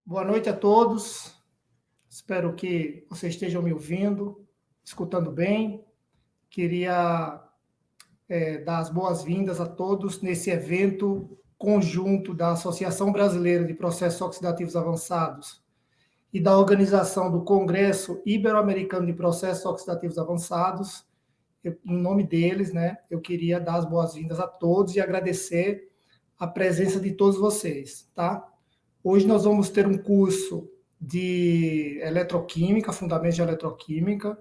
Boa noite a todos. Espero que vocês estejam me ouvindo, escutando bem. Queria dar as boas-vindas a todos nesse evento conjunto da Associação Brasileira de Processos Oxidativos Avançados e da organização do Congresso Ibero-Americano de Processos Oxidativos Avançados. Em nome deles, eu queria dar as boas-vindas a todos e agradecer a presença de todos vocês, tá? Hoje nós vamos ter um curso de eletroquímica, fundamentos de eletroquímica,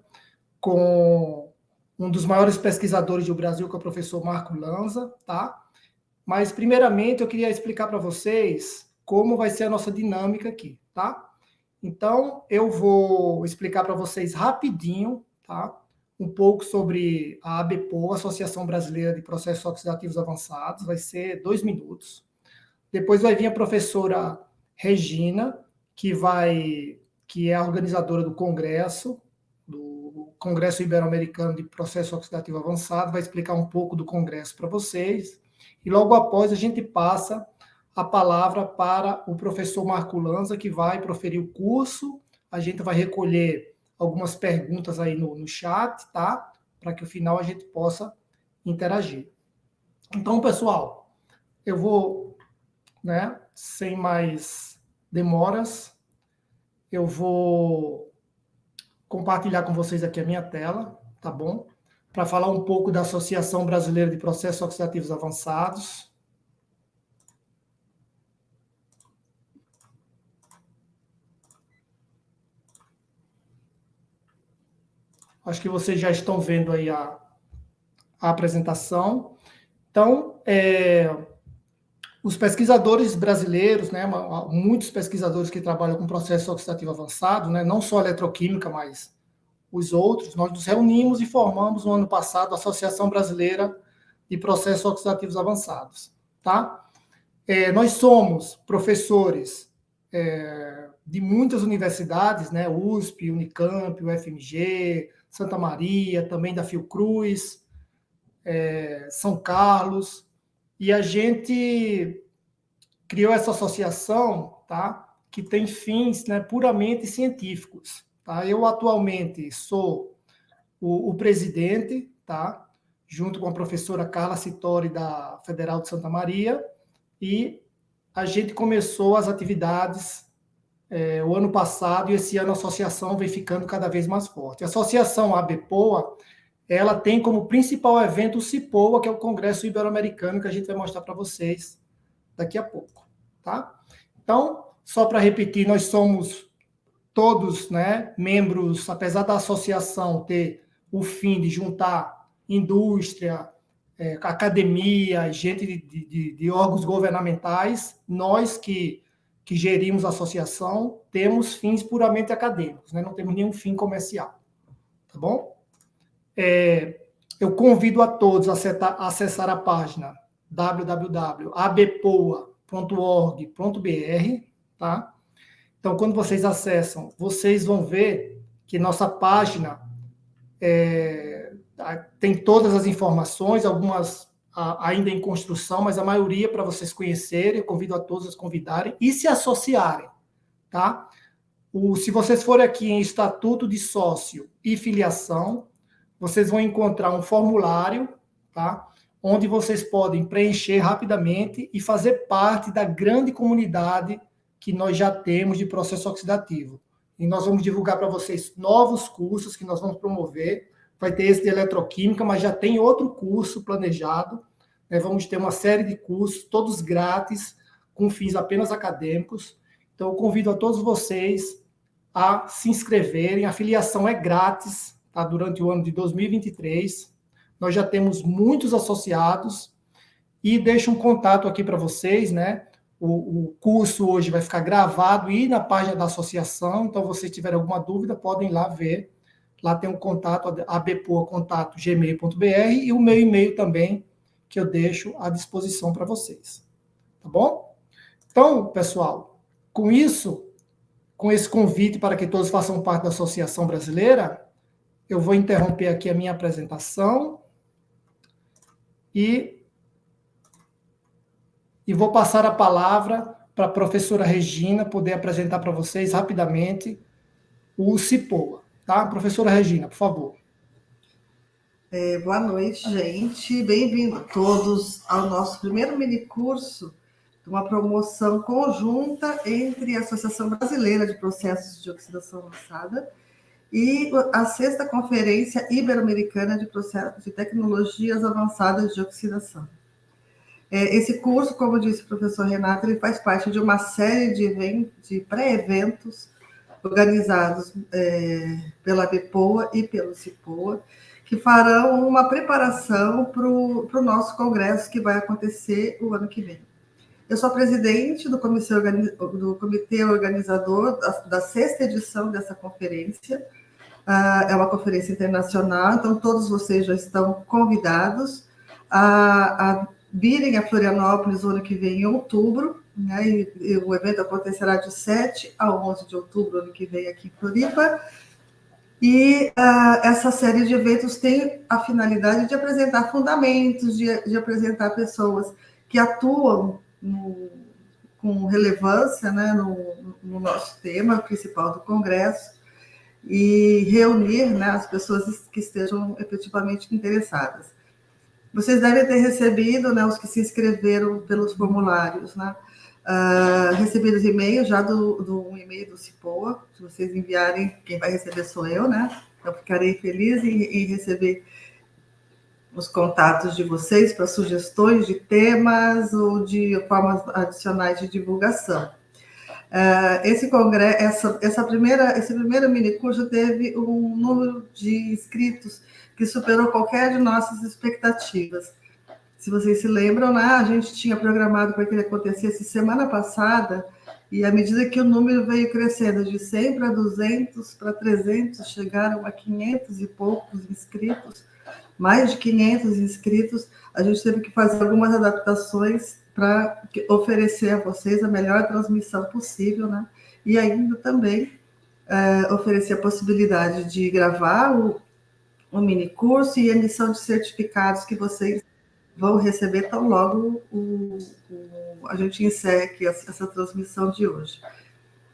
com um dos maiores pesquisadores do Brasil, que é o professor Marco Lanza, tá? Mas, primeiramente, eu queria explicar para vocês como vai ser a nossa dinâmica aqui, tá? Então, eu vou explicar para vocês rapidinho, tá? Um pouco sobre a ABPOA, Associação Brasileira de Processos Oxidativos Avançados, vai ser 2 minutos. Depois vai vir a professora Regina, que é a organizadora do Congresso Ibero-Americano de Processo Oxidativo Avançado, vai explicar um pouco do Congresso para vocês, e logo após a gente passa a palavra para o professor Marco Lanza, que vai proferir o curso. A gente vai recolher algumas perguntas aí no chat, tá? Para que no final a gente possa interagir. Então, pessoal, eu vou, sem mais demoras, eu vou compartilhar com vocês aqui a minha tela, tá bom? Para falar um pouco da Associação Brasileira de Processos Oxidativos Avançados. Acho que vocês já estão vendo aí a apresentação. Então, os pesquisadores brasileiros, muitos pesquisadores que trabalham com processo oxidativo avançado, não só eletroquímica, mas os outros, nós nos reunimos e formamos no ano passado a Associação Brasileira de Processos Oxidativos Avançados. Tá? Nós somos professores de muitas universidades, USP, Unicamp, UFMG, Santa Maria, também da Fiocruz, São Carlos, e a gente criou essa associação, tá, que tem fins puramente científicos. Tá? Eu atualmente sou o presidente, tá, junto com a professora Carla Citori, da Federal de Santa Maria, e a gente começou as atividades o ano passado, e esse ano a associação vem ficando cada vez mais forte. A associação ABPOA, ela tem como principal evento o CIPOA, que é o Congresso Ibero-Americano, que a gente vai mostrar para vocês daqui a pouco. Tá? Então, só para repetir, nós somos todos membros, apesar da associação ter o fim de juntar indústria, academia, gente de órgãos governamentais, nós que gerimos a associação, temos fins puramente acadêmicos, não temos nenhum fim comercial. Tá bom? Eu convido a todos a acessar a página www.abpoa.org.br, tá? Então, quando vocês acessam, vocês vão ver que nossa página tem todas as informações, algumas ainda em construção, mas a maioria para vocês conhecerem. Eu convido a todos a se convidarem e se associarem, tá? Se vocês forem aqui em Estatuto de Sócio e Filiação, vocês vão encontrar um formulário, tá? Onde vocês podem preencher rapidamente e fazer parte da grande comunidade que nós já temos de processo oxidativo. E nós vamos divulgar para vocês novos cursos que nós vamos promover. Vai ter esse de eletroquímica, mas já tem outro curso planejado. Vamos ter uma série de cursos, todos grátis, com fins apenas acadêmicos. Então, eu convido a todos vocês a se inscreverem. A filiação é grátis, tá? Durante o ano de 2023. Nós já temos muitos associados. E deixo um contato aqui para vocês, O curso hoje vai ficar gravado e na página da associação. Então, se vocês tiverem alguma dúvida, podem ir lá ver. Lá tem um contato, abpoa.gmail.br, e o meu e-mail também, que eu deixo à disposição para vocês. Tá bom? Então, pessoal, com isso, com esse convite para que todos façam parte da Associação Brasileira, eu vou interromper aqui a minha apresentação e vou passar a palavra a professora Regina poder apresentar para vocês rapidamente o CIPOA. Tá? Professora Regina, por favor. Boa noite, gente. Bem-vindo todos ao nosso primeiro minicurso, uma promoção conjunta entre a Associação Brasileira de Processos de Oxidação Avançada e a 6ª Conferência Ibero-Americana de Tecnologias Avançadas de Oxidação. Esse curso, como disse o professor Renato, ele faz parte de uma série de pré-eventos organizados pela BPOA e pelo CIPOA, que farão uma preparação para o nosso congresso que vai acontecer o ano que vem. Eu sou presidente do comitê organizador da 6ª edição dessa conferência. É uma conferência internacional, então todos vocês já estão convidados a virem a Florianópolis o ano que vem, em outubro, né? E o evento acontecerá de 7 a 11 de outubro, ano que vem, aqui em Floripa. E essa série de eventos tem a finalidade de apresentar fundamentos, de apresentar pessoas que atuam com relevância, né, no nosso tema principal do Congresso, e reunir, né, as pessoas que estejam efetivamente interessadas. Vocês devem ter recebido, né, os que se inscreveram pelos formulários, né, recebidos e-mails já do e-mail do CIPOA. Se vocês enviarem, quem vai receber sou eu, né? Eu ficarei feliz em receber os contatos de vocês para sugestões de temas ou de formas adicionais de divulgação. Esse congresso, esse primeiro minicurso teve um número de inscritos que superou qualquer de nossas expectativas. Se vocês se lembram, né, a gente tinha programado para que ele acontecesse semana passada, e à medida que o número veio crescendo de 100 para 200, para 300, chegaram a 500 e poucos inscritos, mais de 500 inscritos, a gente teve que fazer algumas adaptações para oferecer a vocês a melhor transmissão possível, né? E ainda também oferecer a possibilidade de gravar o minicurso e emissão de certificados que vocês vão receber tão logo a gente encerra aqui essa transmissão de hoje.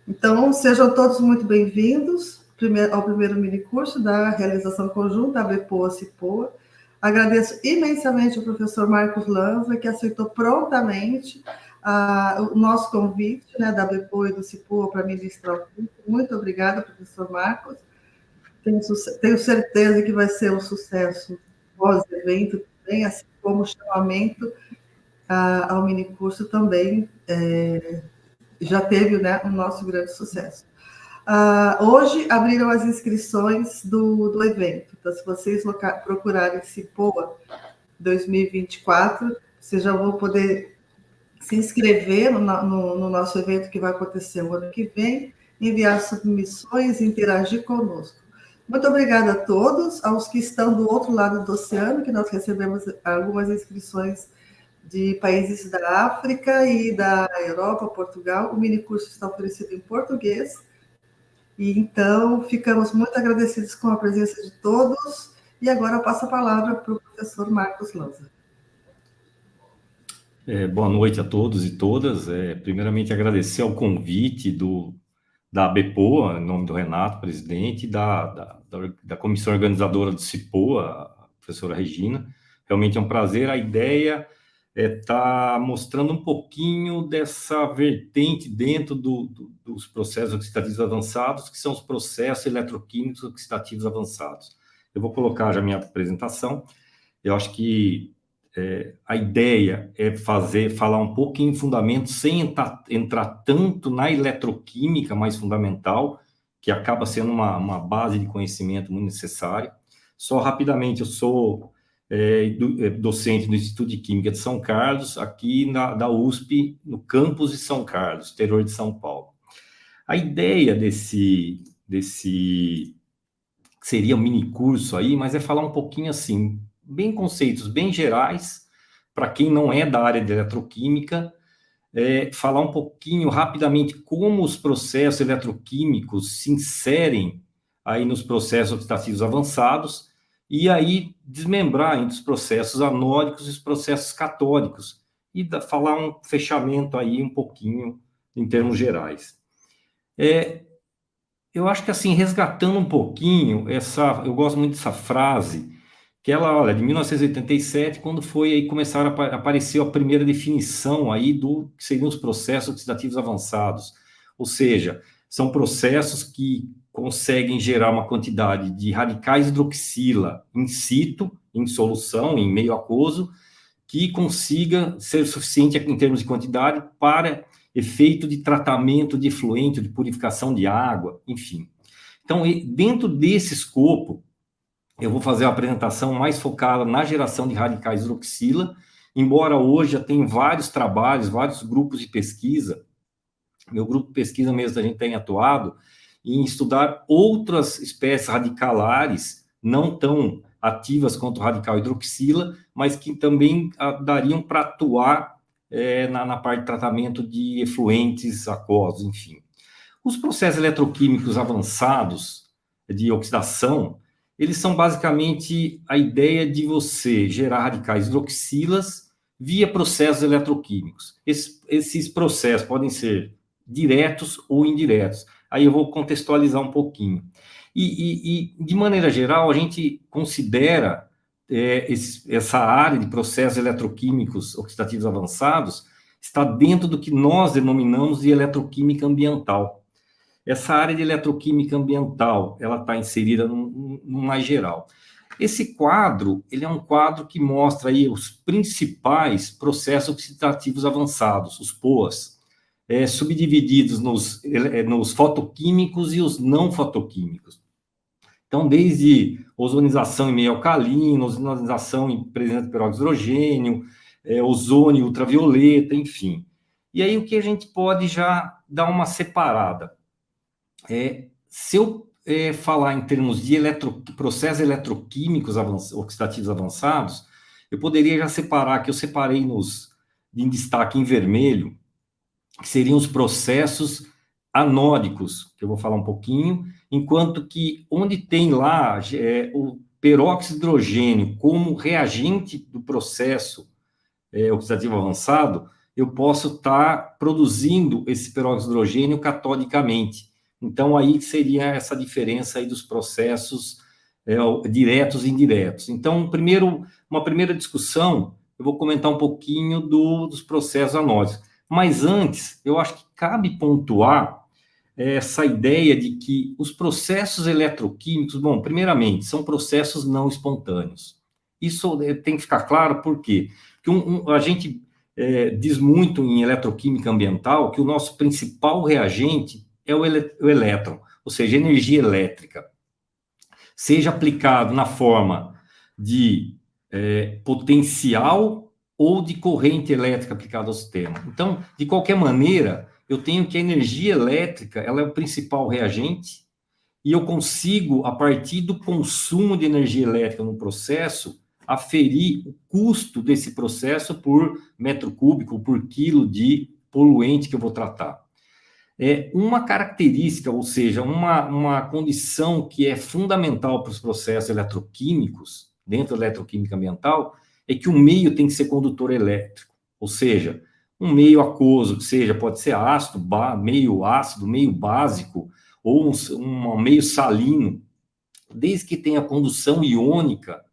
Então, sejam todos muito bem-vindos ao primeiro minicurso da realização conjunta ABPOA-CIPOA. Agradeço imensamente ao professor Marcos Lanza, que aceitou prontamente o nosso convite, né, da ABPOA e do CIPOA para ministrar o curso. Muito obrigada, professor Marcos. Tenho certeza que vai ser um sucesso pós-evento também, assim como o chamamento ao minicurso também já teve, né, o nosso grande sucesso. Hoje abriram as inscrições do evento, então se vocês procurarem CIPOA 2024, vocês já vão poder se inscrever no nosso evento que vai acontecer o ano que vem, enviar submissões e interagir conosco. Muito obrigada a todos, aos que estão do outro lado do oceano, que nós recebemos algumas inscrições de países da África e da Europa, Portugal. O minicurso está oferecido em português. E então, ficamos muito agradecidos com a presença de todos. E agora eu passo a palavra para o professor Marcos Lanza. Boa noite a todos e todas. Primeiramente, agradecer ao convite da ABPOA, em nome do Renato, presidente, da comissão organizadora do CIPOA, a professora Regina. Realmente é um prazer. A ideia é estar mostrando um pouquinho dessa vertente dentro dos processos oxidativos avançados, que são os processos eletroquímicos oxidativos avançados. Eu vou colocar já a minha apresentação. Eu acho que a ideia é falar um pouquinho em fundamentos, sem entrar tanto na eletroquímica mais fundamental, que acaba sendo uma base de conhecimento muito necessária. Só rapidamente, eu sou docente do Instituto de Química de São Carlos, aqui da USP, no campus de São Carlos, interior de São Paulo. A ideia desse seria um mini curso aí, mas é falar um pouquinho assim, bem conceitos bem gerais, para quem não é da área de eletroquímica, falar um pouquinho rapidamente como os processos eletroquímicos se inserem aí nos processos oxidativos avançados, e aí desmembrar entre os processos anódicos e os processos catódicos, e falar um fechamento aí um pouquinho em termos gerais. Eu acho que, assim, resgatando um pouquinho, eu gosto muito dessa frase, que ela, olha, de 1987, quando foi aí começaram aparecer a primeira definição aí do que seriam os processos oxidativos avançados. Ou seja, são processos que conseguem gerar uma quantidade de radicais hidroxila in situ, em solução, em meio aquoso, que consiga ser suficiente em termos de quantidade para efeito de tratamento de efluente, de purificação de água, enfim. Então, dentro desse escopo, eu vou fazer a apresentação mais focada na geração de radicais hidroxila, embora hoje já tenha vários trabalhos, vários grupos de pesquisa, meu grupo de pesquisa mesmo, a gente tem atuado em estudar outras espécies radicalares, não tão ativas quanto o radical hidroxila, mas que também dariam para atuar na parte de tratamento de efluentes aquosos, enfim. Os processos eletroquímicos avançados de oxidação, eles são basicamente a ideia de você gerar radicais hidroxilas via processos eletroquímicos. Esses processos podem ser diretos ou indiretos. Aí eu vou contextualizar um pouquinho. E de maneira geral, a gente considera essa área de processos eletroquímicos oxidativos avançados está dentro do que nós denominamos de eletroquímica ambiental. Essa área de eletroquímica ambiental, ela está inserida no mais geral. Esse quadro, ele é um quadro que mostra aí os principais processos oxidativos avançados, os POAs, subdivididos nos fotoquímicos e os não fotoquímicos. Então, desde ozonização em meio alcalino, ozonização em presença de peróxido de hidrogênio, ozônio ultravioleta, enfim. E aí, o que a gente pode já dar uma separada? Se eu falar em termos de processos eletroquímicos oxidativos avançados, eu poderia já separar, que eu separei em destaque em vermelho, que seriam os processos anódicos, que eu vou falar um pouquinho, enquanto que onde tem lá o peróxido de hidrogênio como reagente do processo oxidativo avançado, eu posso estar produzindo esse peróxido de hidrogênio catodicamente. Então, aí seria essa diferença aí dos processos diretos e indiretos. Então, uma primeira discussão, eu vou comentar um pouquinho dos processos anódicos. Mas antes, eu acho que cabe pontuar essa ideia de que os processos eletroquímicos, bom, primeiramente, são processos não espontâneos. Isso tem que ficar claro, por quê? Porque a gente diz muito em eletroquímica ambiental que o nosso principal reagente é o elétron, ou seja, energia elétrica, seja aplicado na forma de potencial ou de corrente elétrica aplicada ao sistema. Então, de qualquer maneira, eu tenho que a energia elétrica, ela é o principal reagente, e eu consigo, a partir do consumo de energia elétrica no processo, aferir o custo desse processo por metro cúbico, por quilo de poluente que eu vou tratar. Uma característica, ou seja, uma condição que é fundamental para os processos eletroquímicos, dentro da eletroquímica ambiental, é que o meio tem que ser condutor elétrico, ou seja, um meio aquoso, que pode ser ácido, meio básico, ou um meio salino, desde que tenha condução iônica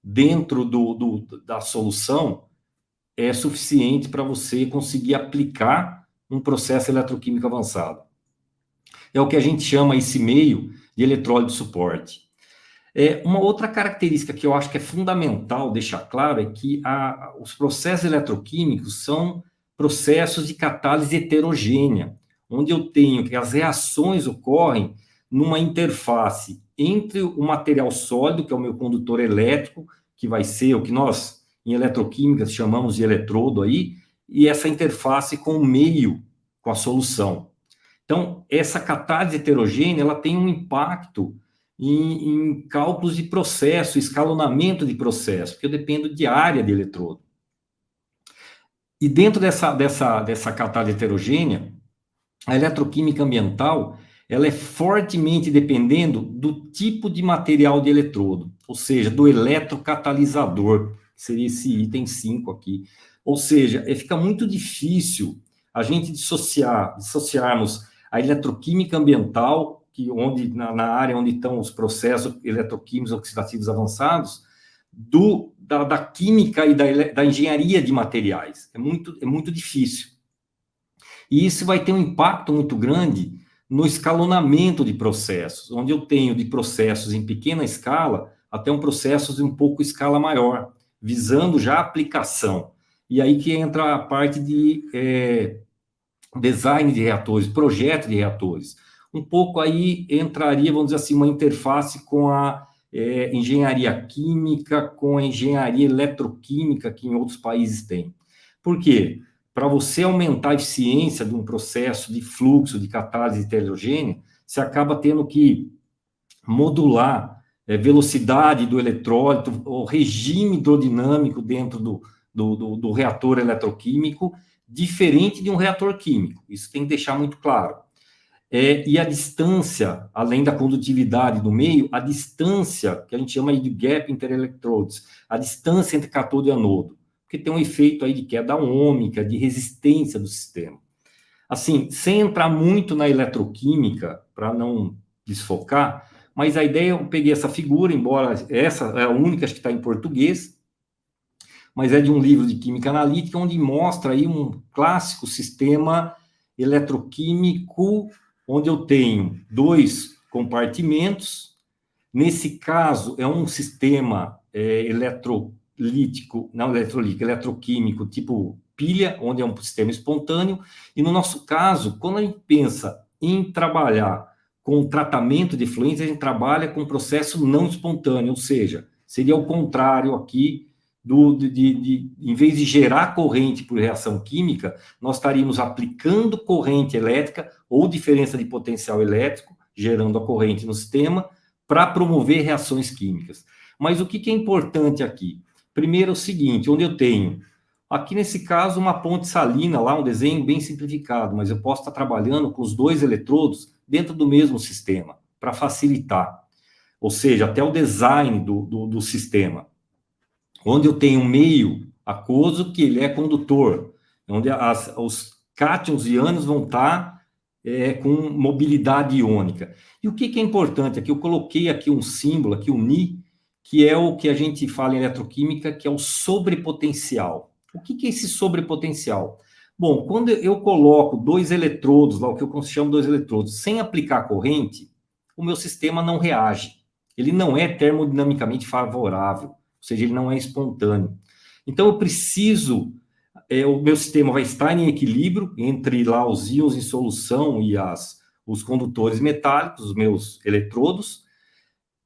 dentro da solução, é suficiente para você conseguir aplicar um processo eletroquímico avançado. É o que a gente chama esse meio de eletrólise de suporte. Uma outra característica que eu acho que é fundamental deixar claro é que os processos eletroquímicos são processos de catálise heterogênea, onde eu tenho que as reações ocorrem numa interface entre o material sólido, que é o meu condutor elétrico, que vai ser o que nós, em eletroquímica, chamamos de eletrodo aí, e essa interface com o meio, com a solução. Então, essa catálise heterogênea, ela tem um impacto em cálculos de processo, escalonamento de processo, porque eu dependo de área de eletrodo. E dentro dessa catálise heterogênea, a eletroquímica ambiental, ela é fortemente dependendo do tipo de material de eletrodo, ou seja, do eletrocatalisador, que seria esse item 5 aqui. Ou seja, fica muito difícil a gente dissociarmos a eletroquímica ambiental, na área onde estão os processos eletroquímicos oxidativos avançados, da química e da engenharia de materiais. É muito difícil. E isso vai ter um impacto muito grande no escalonamento de processos, onde eu tenho de processos em pequena escala até um processo de um pouco escala maior, visando já a aplicação. E aí que entra a parte de design de reatores, projeto de reatores. Um pouco aí entraria, vamos dizer assim, uma interface com a engenharia química, com a engenharia eletroquímica que em outros países tem. Por quê? Para você aumentar a eficiência de um processo de fluxo, de catálise heterogênea, você acaba tendo que modular velocidade do eletrólito, o regime hidrodinâmico dentro do reator eletroquímico, diferente de um reator químico. Isso tem que deixar muito claro. E a distância, além da condutividade do meio, a distância, que a gente chama aí de gap interelectrodes, a distância entre cátodo e anodo, porque tem um efeito aí de queda ômica, de resistência do sistema. Assim, sem entrar muito na eletroquímica, para não desfocar, mas a ideia, eu peguei essa figura, embora essa é a única que está em português, mas é de um livro de química analítica, onde mostra aí um clássico sistema eletroquímico, onde eu tenho 2 compartimentos. Nesse caso, é um sistema eletroquímico tipo pilha, onde é um sistema espontâneo. E no nosso caso, quando a gente pensa em trabalhar com tratamento de efluentes, a gente trabalha com processo não espontâneo, ou seja, seria o contrário aqui, em vez de gerar corrente por reação química, nós estaríamos aplicando corrente elétrica ou diferença de potencial elétrico, gerando a corrente no sistema, para promover reações químicas. Mas o que é importante aqui? Primeiro é o seguinte, onde eu tenho, aqui nesse caso, uma ponte salina, lá um desenho bem simplificado, mas eu posso estar trabalhando com os 2 eletrodos dentro do mesmo sistema, para facilitar. Ou seja, até o design do sistema. Onde eu tenho um meio aquoso que ele é condutor, onde os cátions e ânions vão estar com mobilidade iônica. E o que é importante aqui? Eu coloquei aqui um símbolo, aqui o Ni, que é o que a gente fala em eletroquímica, que é o sobrepotencial. O que é esse sobrepotencial? Bom, quando eu coloco 2 eletrodos, lá o que eu chamo 2 eletrodos, sem aplicar corrente, o meu sistema não reage. Ele não é termodinamicamente favorável. Ou seja, ele não é espontâneo. Então, eu preciso, o meu sistema vai estar em equilíbrio entre lá os íons em solução e os condutores metálicos, os meus eletrodos,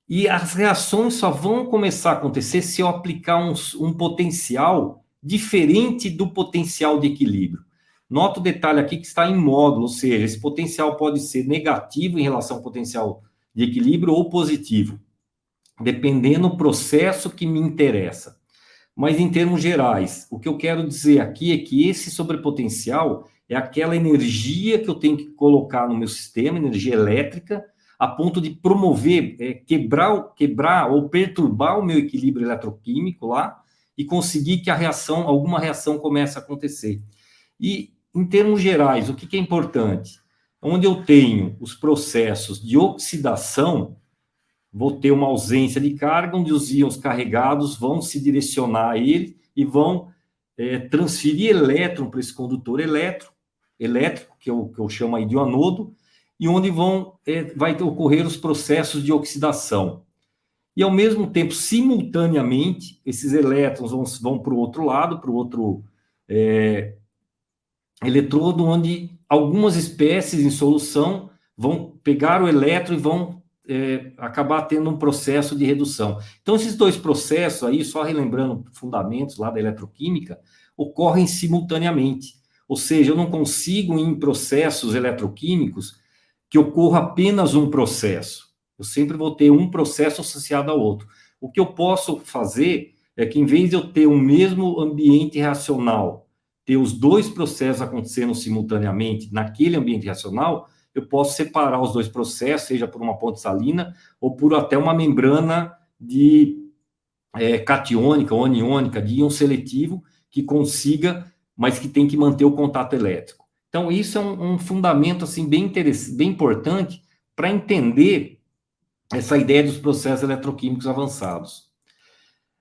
e as reações só vão começar a acontecer se eu aplicar um potencial diferente do potencial de equilíbrio. Nota o detalhe aqui que está em módulo, ou seja, esse potencial pode ser negativo em relação ao potencial de equilíbrio ou positivo, dependendo do processo que me interessa. Mas, em termos gerais, o que eu quero dizer aqui é que esse sobrepotencial é aquela energia que eu tenho que colocar no meu sistema, energia elétrica, a ponto de promover, quebrar ou perturbar o meu equilíbrio eletroquímico lá e conseguir que alguma reação comece a acontecer. E, em termos gerais, o que é importante? Onde eu tenho os processos de oxidação, vou ter uma ausência de carga, onde os íons carregados vão se direcionar a ele e vão transferir elétron para esse condutor elétrico, que eu chamo aí de anodo, e onde vai ocorrer os processos de oxidação. E, ao mesmo tempo, simultaneamente, esses elétrons vão para o outro lado, para o outro eletrodo, onde algumas espécies em solução vão pegar o elétron e vão acabar tendo um processo de redução. Então, esses 2 processos aí, só relembrando fundamentos lá da eletroquímica, ocorrem simultaneamente. Ou seja, eu não consigo, em processos eletroquímicos, que ocorra apenas um processo. Eu sempre vou ter um processo associado ao outro. O que eu posso fazer é que, em vez de eu ter o mesmo ambiente reacional, ter os 2 processos acontecendo simultaneamente naquele ambiente reacional, eu posso separar os 2 processos, seja por uma ponte salina ou por até uma membrana de catiônica ou aniônica, de íon seletivo, que consiga, mas que tem que manter o contato elétrico. Então, isso é um fundamento assim, bem importante para entender essa ideia dos processos eletroquímicos avançados.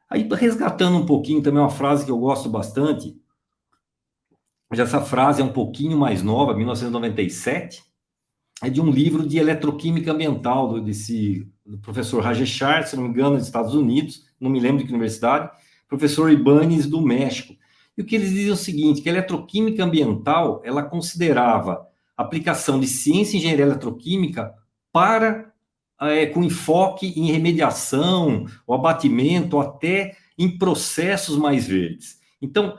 Aí, resgatando um pouquinho também uma frase que eu gosto bastante, mas essa frase é um pouquinho mais nova, 1997, é de um livro de eletroquímica ambiental do professor Rajeshar, se não me engano, dos Estados Unidos, não me lembro de que universidade, professor Ibanez, do México. E o que eles dizem é o seguinte, que a eletroquímica ambiental, ela considerava a aplicação de ciência e engenharia eletroquímica com enfoque em remediação, o abatimento, ou até em processos mais verdes. Então,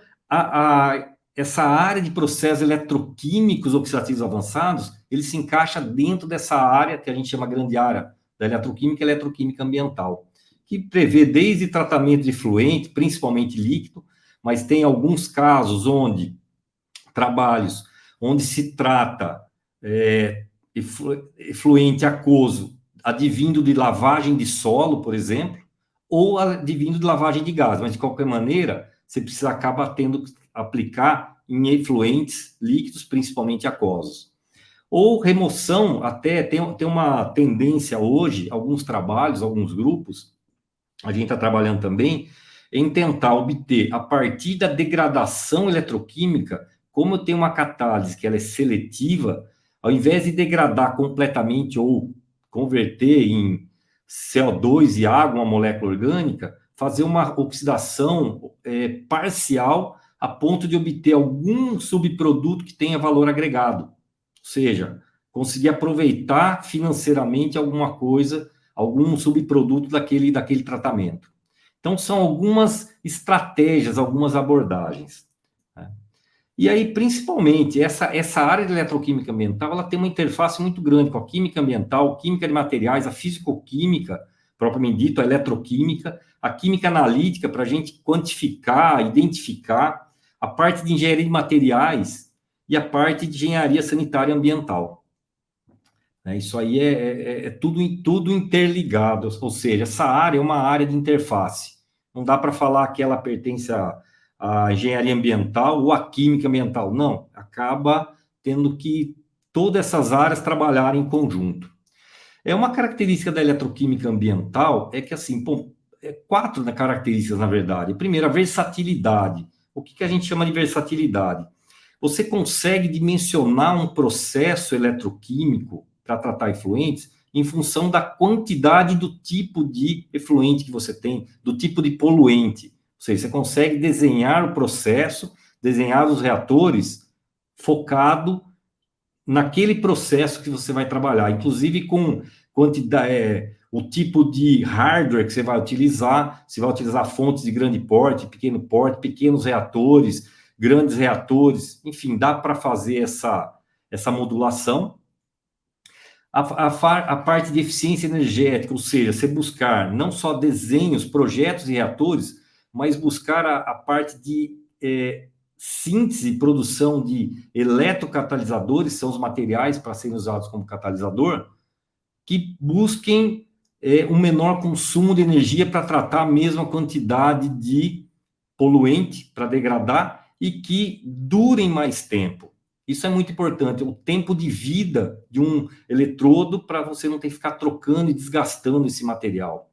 essa área de processos eletroquímicos oxidativos avançados, ele se encaixa dentro dessa área que a gente chama grande área da eletroquímica, eletroquímica ambiental, que prevê desde tratamento de efluente, principalmente líquido, mas tem alguns casos trabalhos onde se trata efluente aquoso advindo de lavagem de solo, por exemplo, ou advindo de lavagem de gás, mas de qualquer maneira, você acaba tendo que aplicar em efluentes líquidos, principalmente aquosos. Ou remoção, até tem uma tendência hoje, alguns trabalhos, alguns grupos, a gente está trabalhando também, em tentar obter, a partir da degradação eletroquímica, como eu tenho uma catálise que ela é seletiva, ao invés de degradar completamente ou converter em CO2 e água, uma molécula orgânica, fazer uma oxidação parcial a ponto de obter algum subproduto que tenha valor agregado. Ou seja, conseguir aproveitar financeiramente alguma coisa, algum subproduto daquele tratamento. Então, são algumas estratégias, algumas abordagens. Né? E aí, principalmente, essa área de eletroquímica ambiental, ela tem uma interface muito grande com a química ambiental, química de materiais, a fisicoquímica, propriamente dito, a eletroquímica, a química analítica, para a gente quantificar, identificar, a parte de engenharia de materiais e a parte de engenharia sanitária e ambiental. Isso aí é tudo interligado, ou seja, essa área é uma área de interface. Não dá para falar que ela pertence à engenharia ambiental ou à química ambiental. Não, acaba tendo que todas essas áreas trabalharem em conjunto. Uma característica da eletroquímica ambiental é que, assim, quatro características, na verdade. Primeiro, a versatilidade. O que a gente chama de versatilidade? Você consegue dimensionar um processo eletroquímico para tratar efluentes em função da quantidade do tipo de efluente que você tem, do tipo de poluente. Ou seja, você consegue desenhar o processo, desenhar os reatores focado naquele processo que você vai trabalhar, inclusive com o tipo de hardware que você vai utilizar fontes de grande porte, pequeno porte, pequenos reatores, grandes reatores, enfim, dá para fazer essa modulação. A parte de eficiência energética, ou seja, você buscar não só desenhos, projetos de reatores, mas buscar a parte de síntese e produção de eletrocatalisadores, são os materiais para serem usados como catalisador, que busquem um menor consumo de energia para tratar a mesma quantidade de poluente para degradar e que durem mais tempo. Isso é muito importante, o tempo de vida de um eletrodo para você não ter que ficar trocando e desgastando esse material.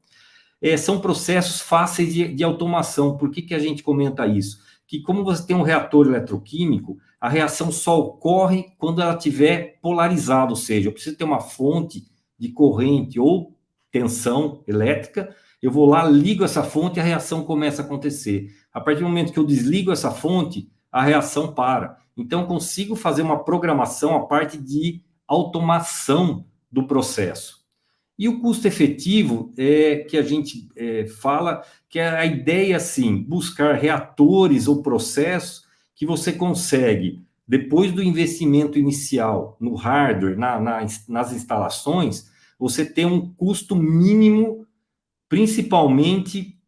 São processos fáceis de automação. Por que a gente comenta isso? Que como você tem um reator eletroquímico, a reação só ocorre quando ela estiver polarizada, ou seja, eu preciso ter uma fonte de corrente ou tensão elétrica, eu vou lá, ligo essa fonte e a reação começa a acontecer. A partir do momento que eu desligo essa fonte, a reação para. Então, eu consigo fazer uma programação, a parte de automação do processo. E o custo efetivo que a gente fala, que é a ideia, assim, buscar reatores ou processos que você consegue, depois do investimento inicial no hardware, nas instalações, você ter um custo mínimo, principalmente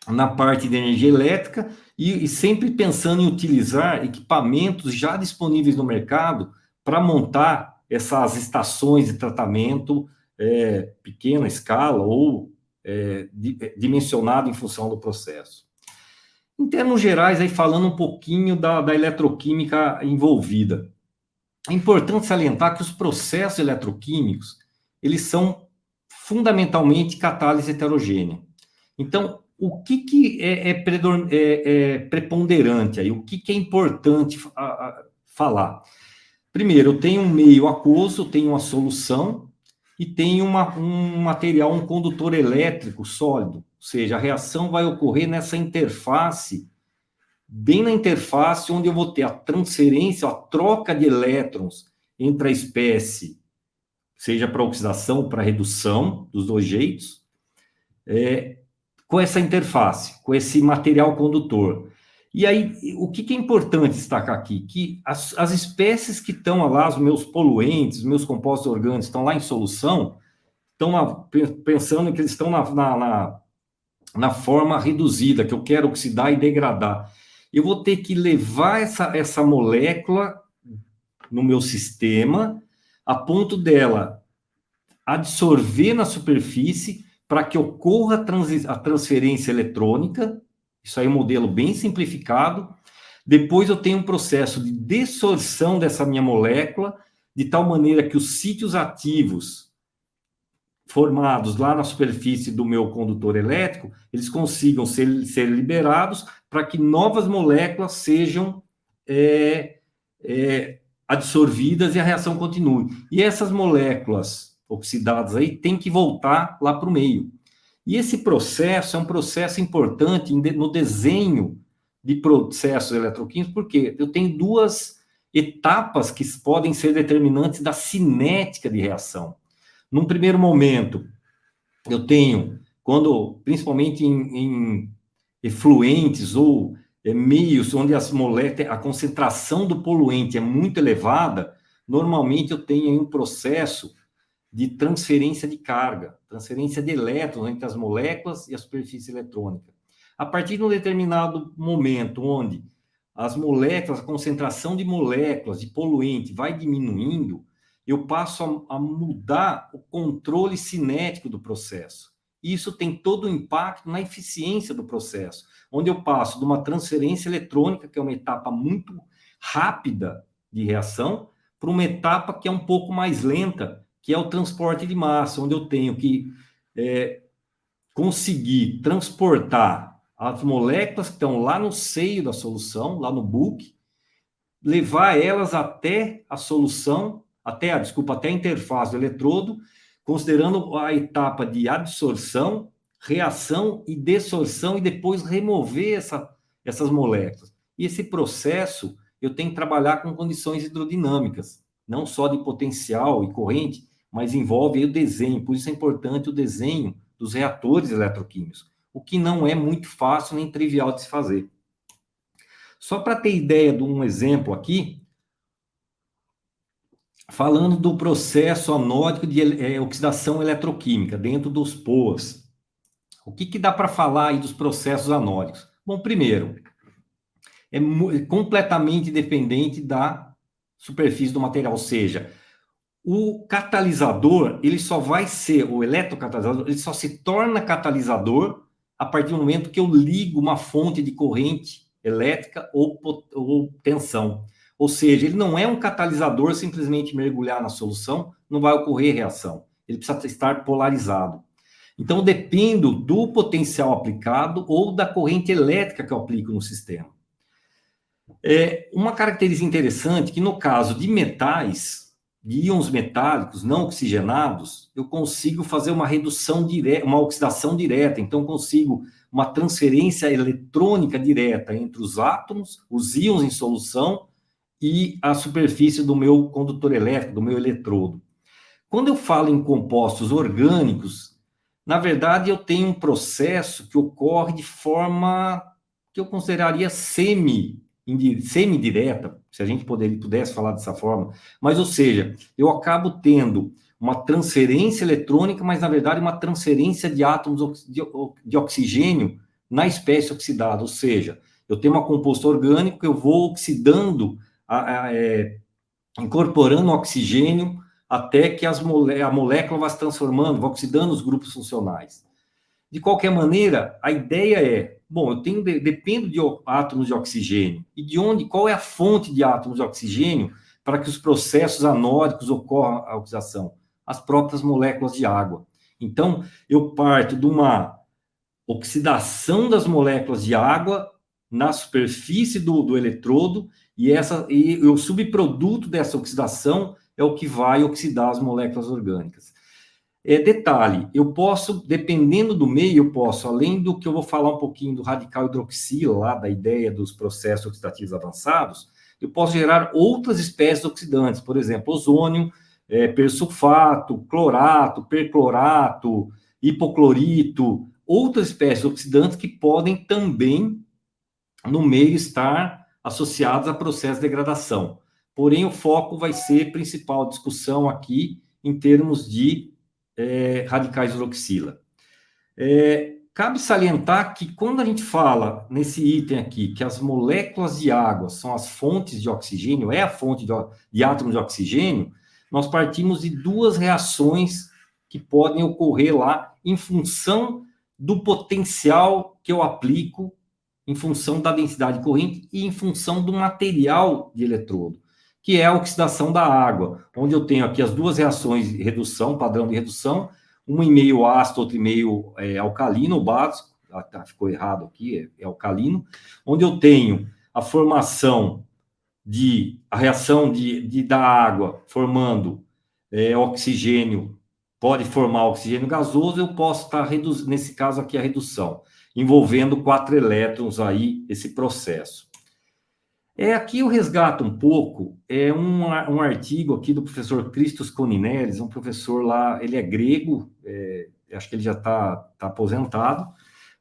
na parte de energia elétrica, e sempre pensando em utilizar equipamentos já disponíveis no mercado para montar essas estações de tratamento pequena escala ou dimensionado em função do processo. Em termos gerais, aí falando um pouquinho da eletroquímica envolvida. é importante salientar que os processos eletroquímicos, eles são fundamentalmente catálise heterogênea. Então, o que é preponderante aí? O que é importante falar? Primeiro, eu tenho um meio aquoso, eu tenho uma solução e tenho um material, um condutor elétrico sólido. Ou seja, a reação vai ocorrer nessa interface, bem na interface onde eu vou ter a transferência, a troca de elétrons entre a espécie, seja para oxidação ou para redução, dos dois jeitos, com essa interface, com esse material condutor. E aí, o que é importante destacar aqui? Que as espécies que estão lá, os meus poluentes, os meus compostos orgânicos, estão lá em solução, estão pensando que eles estão na forma reduzida, que eu quero oxidar e degradar. Eu vou ter que levar essa molécula no meu sistema, a ponto dela absorver na superfície, para que ocorra a transferência eletrônica. Isso aí é um modelo bem simplificado. Depois eu tenho um processo de desorção dessa minha molécula, de tal maneira que os sítios ativos formados lá na superfície do meu condutor elétrico, eles consigam ser liberados para que novas moléculas sejam absorvidas e a reação continue. E essas moléculas oxidadas aí têm que voltar lá para o meio. E esse processo é um processo importante no desenho de processos eletroquímicos, porque eu tenho duas etapas que podem ser determinantes da cinética de reação. Num primeiro momento, eu tenho, principalmente em efluentes ou meios onde a concentração do poluente é muito elevada, normalmente eu tenho aí um processo de transferência de carga, transferência de elétrons entre as moléculas e a superfície eletrônica. A partir de um determinado momento onde as moléculas, a concentração de moléculas de poluente vai diminuindo, eu passo a mudar o controle cinético do processo. Isso tem todo o impacto na eficiência do processo, onde eu passo de uma transferência eletrônica, que é uma etapa muito rápida de reação, para uma etapa que é um pouco mais lenta, que é o transporte de massa, onde eu tenho que conseguir transportar as moléculas que estão lá no seio da solução, lá no bulk, levar elas até a solução, até a interface do eletrodo, considerando a etapa de absorção, reação e desorção, e depois remover essas moléculas. E esse processo eu tenho que trabalhar com condições hidrodinâmicas, não só de potencial e corrente, mas envolve o desenho. Por isso é importante o desenho dos reatores eletroquímicos, o que não é muito fácil nem trivial de se fazer. Só para ter ideia de um exemplo aqui, falando do processo anódico de oxidação eletroquímica dentro dos POAs. O que dá para falar aí dos processos anódicos? Bom, primeiro, é completamente dependente da superfície do material, ou seja, o catalisador, ele só vai ser, o eletrocatalisador, ele só se torna catalisador a partir do momento que eu ligo uma fonte de corrente elétrica ou tensão. Ou seja, ele não é um catalisador simplesmente mergulhar na solução, não vai ocorrer reação. Ele precisa estar polarizado. Então, dependo do potencial aplicado ou da corrente elétrica que eu aplico no sistema. Uma característica interessante que, no caso de metais, de íons metálicos não oxigenados, eu consigo fazer uma redução direta, uma oxidação direta. Então, consigo uma transferência eletrônica direta entre os átomos, os íons em solução e a superfície do meu condutor elétrico, do meu eletrodo. Quando eu falo em compostos orgânicos, na verdade, eu tenho um processo que ocorre de forma que eu consideraria semi-direta, se a gente pudesse falar dessa forma, mas, ou seja, eu acabo tendo uma transferência eletrônica, mas, na verdade, uma transferência de átomos de oxigênio na espécie oxidada, ou seja, eu tenho um composto orgânico que eu vou oxidando, incorporando oxigênio até que a molécula vai se transformando, vai oxidando os grupos funcionais. De qualquer maneira, a ideia bom, eu dependo de átomos de oxigênio. E qual é a fonte de átomos de oxigênio para que os processos anódicos ocorram a oxidação? As próprias moléculas de água. Então, eu parto de uma oxidação das moléculas de água na superfície do eletrodo, e o subproduto dessa oxidação é o que vai oxidar as moléculas orgânicas. Detalhe, eu posso, dependendo do meio, eu posso, além do que eu vou falar um pouquinho do radical hidroxila, lá da ideia dos processos oxidativos avançados, eu posso gerar outras espécies oxidantes, por exemplo, ozônio, persulfato, clorato, perclorato, hipoclorito, outras espécies oxidantes que podem também, no meio, estar associadas a processo de degradação. Porém, o foco vai ser principal discussão aqui em termos de radicais hidroxila. Cabe salientar que quando a gente fala nesse item aqui, que as moléculas de água são as fontes de oxigênio, é a fonte de átomos de oxigênio, nós partimos de duas reações que podem ocorrer lá em função do potencial que eu aplico, em função da densidade corrente e em função do material de eletrodo, que é a oxidação da água, onde eu tenho aqui as duas reações de redução, padrão de redução, uma em meio ácido, outra em meio alcalino, básico, ficou errado aqui, é alcalino, onde eu tenho a formação a reação da água formando oxigênio, pode formar oxigênio gasoso, eu posso estar reduzindo, nesse caso aqui, a redução, envolvendo 4 elétrons aí, esse processo. Aqui eu resgato um pouco, um artigo aqui do professor Christos Koninelis, um professor lá, ele é grego, acho que ele já está aposentado,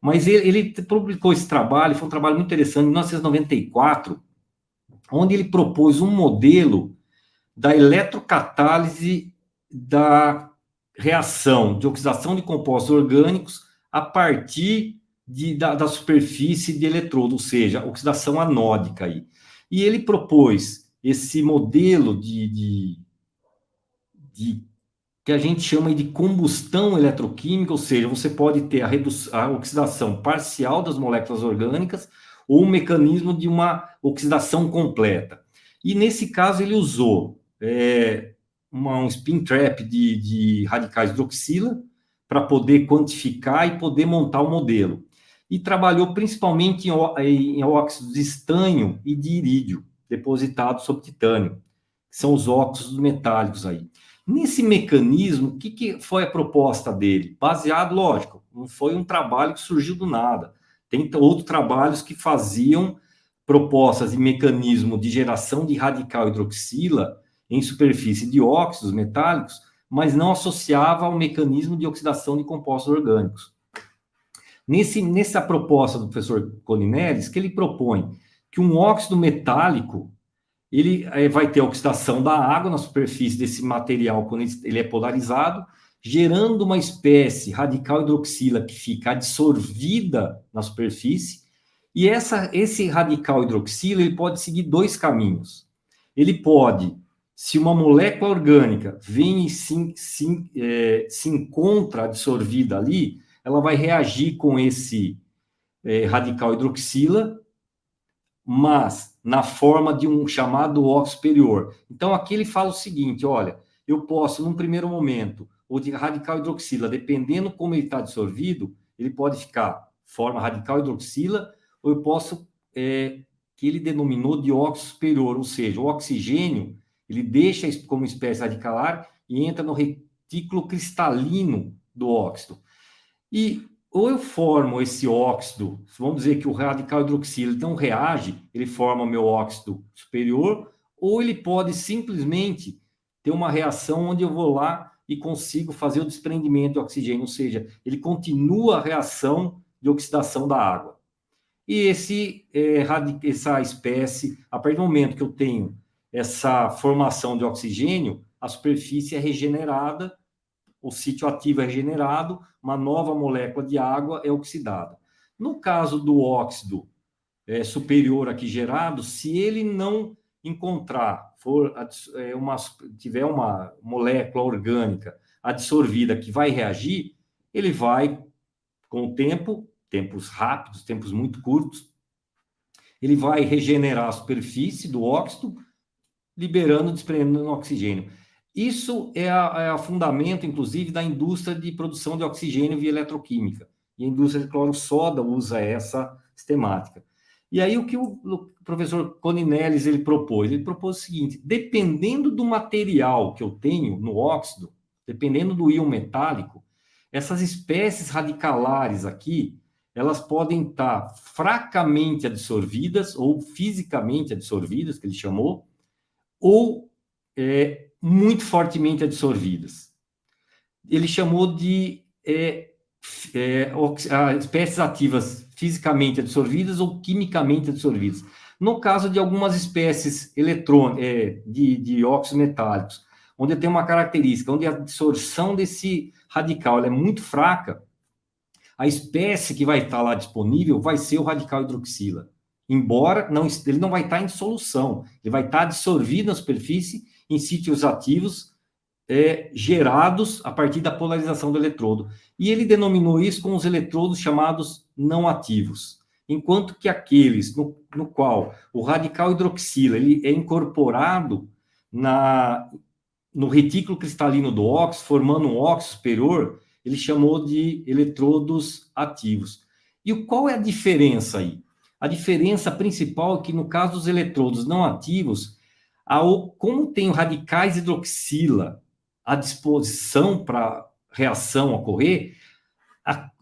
mas ele publicou esse trabalho, foi um trabalho muito interessante, em 1994, onde ele propôs um modelo da eletrocatálise da reação de oxidação de compostos orgânicos a partir da superfície de eletrodo, ou seja, oxidação anódica aí. E ele propôs esse modelo que a gente chama de combustão eletroquímica, ou seja, você pode ter a oxidação parcial das moléculas orgânicas ou um mecanismo de uma oxidação completa. E nesse caso ele usou um spin trap de radicais hidroxila para poder quantificar e poder montar o modelo. E trabalhou principalmente em óxidos de estanho e de irídio, depositados sobre titânio, que são os óxidos metálicos aí. Nesse mecanismo, o que foi a proposta dele? Baseado, lógico, não foi um trabalho que surgiu do nada. Tem outros trabalhos que faziam propostas de mecanismo de geração de radical hidroxila em superfície de óxidos metálicos, mas não associava ao mecanismo de oxidação de compostos orgânicos. Nessa proposta do professor Koninelis, que ele propõe que um óxido metálico ele vai ter a oxidação da água na superfície desse material quando ele é polarizado, gerando uma espécie radical hidroxila que fica adsorvida na superfície, e esse radical hidroxila ele pode seguir 2 caminhos. Ele pode, se uma molécula orgânica vem e se encontra adsorvida ali, ela vai reagir com esse radical hidroxila, mas na forma de um chamado óxido superior. Então, aqui ele fala o seguinte, olha, eu posso, num primeiro momento, ou de radical hidroxila, dependendo como ele está dissolvido, ele pode ficar forma radical hidroxila, ou eu posso, que ele denominou de óxido superior, ou seja, o oxigênio, ele deixa como espécie radicalar e entra no retículo cristalino do óxido. E ou eu formo esse óxido, vamos dizer que o radical hidroxila não reage, ele forma o meu óxido superior, ou ele pode simplesmente ter uma reação onde eu vou lá e consigo fazer o desprendimento de oxigênio, ou seja, ele continua a reação de oxidação da água. E essa espécie, a partir do momento que eu tenho essa formação de oxigênio, a superfície é regenerada, o sítio ativo é regenerado, uma nova molécula de água é oxidada. No caso do óxido superior aqui gerado, se ele não encontrar, tiver uma molécula orgânica adsorvida que vai reagir, ele vai, com o tempo, tempos rápidos, tempos muito curtos, ele vai regenerar a superfície do óxido, liberando, desprendendo no oxigênio. Isso é a fundamento, inclusive, da indústria de produção de oxigênio via eletroquímica. E a indústria de cloro-soda usa essa sistemática. E aí, o que o professor Coninellis ele propôs? Ele propôs o seguinte: dependendo do material que eu tenho no óxido, dependendo do íon metálico, essas espécies radicalares aqui, elas podem estar fracamente absorvidas, ou fisicamente absorvidas, que ele chamou, ou muito fortemente absorvidas. Ele chamou de espécies ativas fisicamente absorvidas ou quimicamente absorvidas. No caso de algumas espécies de óxidos metálicos, onde tem uma característica, onde a absorção desse radical ela é muito fraca, a espécie que vai estar lá disponível vai ser o radical hidroxila. Embora ele não vai estar em solução, ele vai estar absorvido na superfície em sítios ativos gerados a partir da polarização do eletrodo. E ele denominou isso com os eletrodos chamados não ativos. Enquanto que aqueles no qual o radical hidroxila ele é incorporado no retículo cristalino do óxido, formando um óxido superior, ele chamou de eletrodos ativos. E qual é a diferença aí? A diferença principal é que, no caso dos eletrodos não ativos, como tem radicais hidroxila à disposição para reação ocorrer,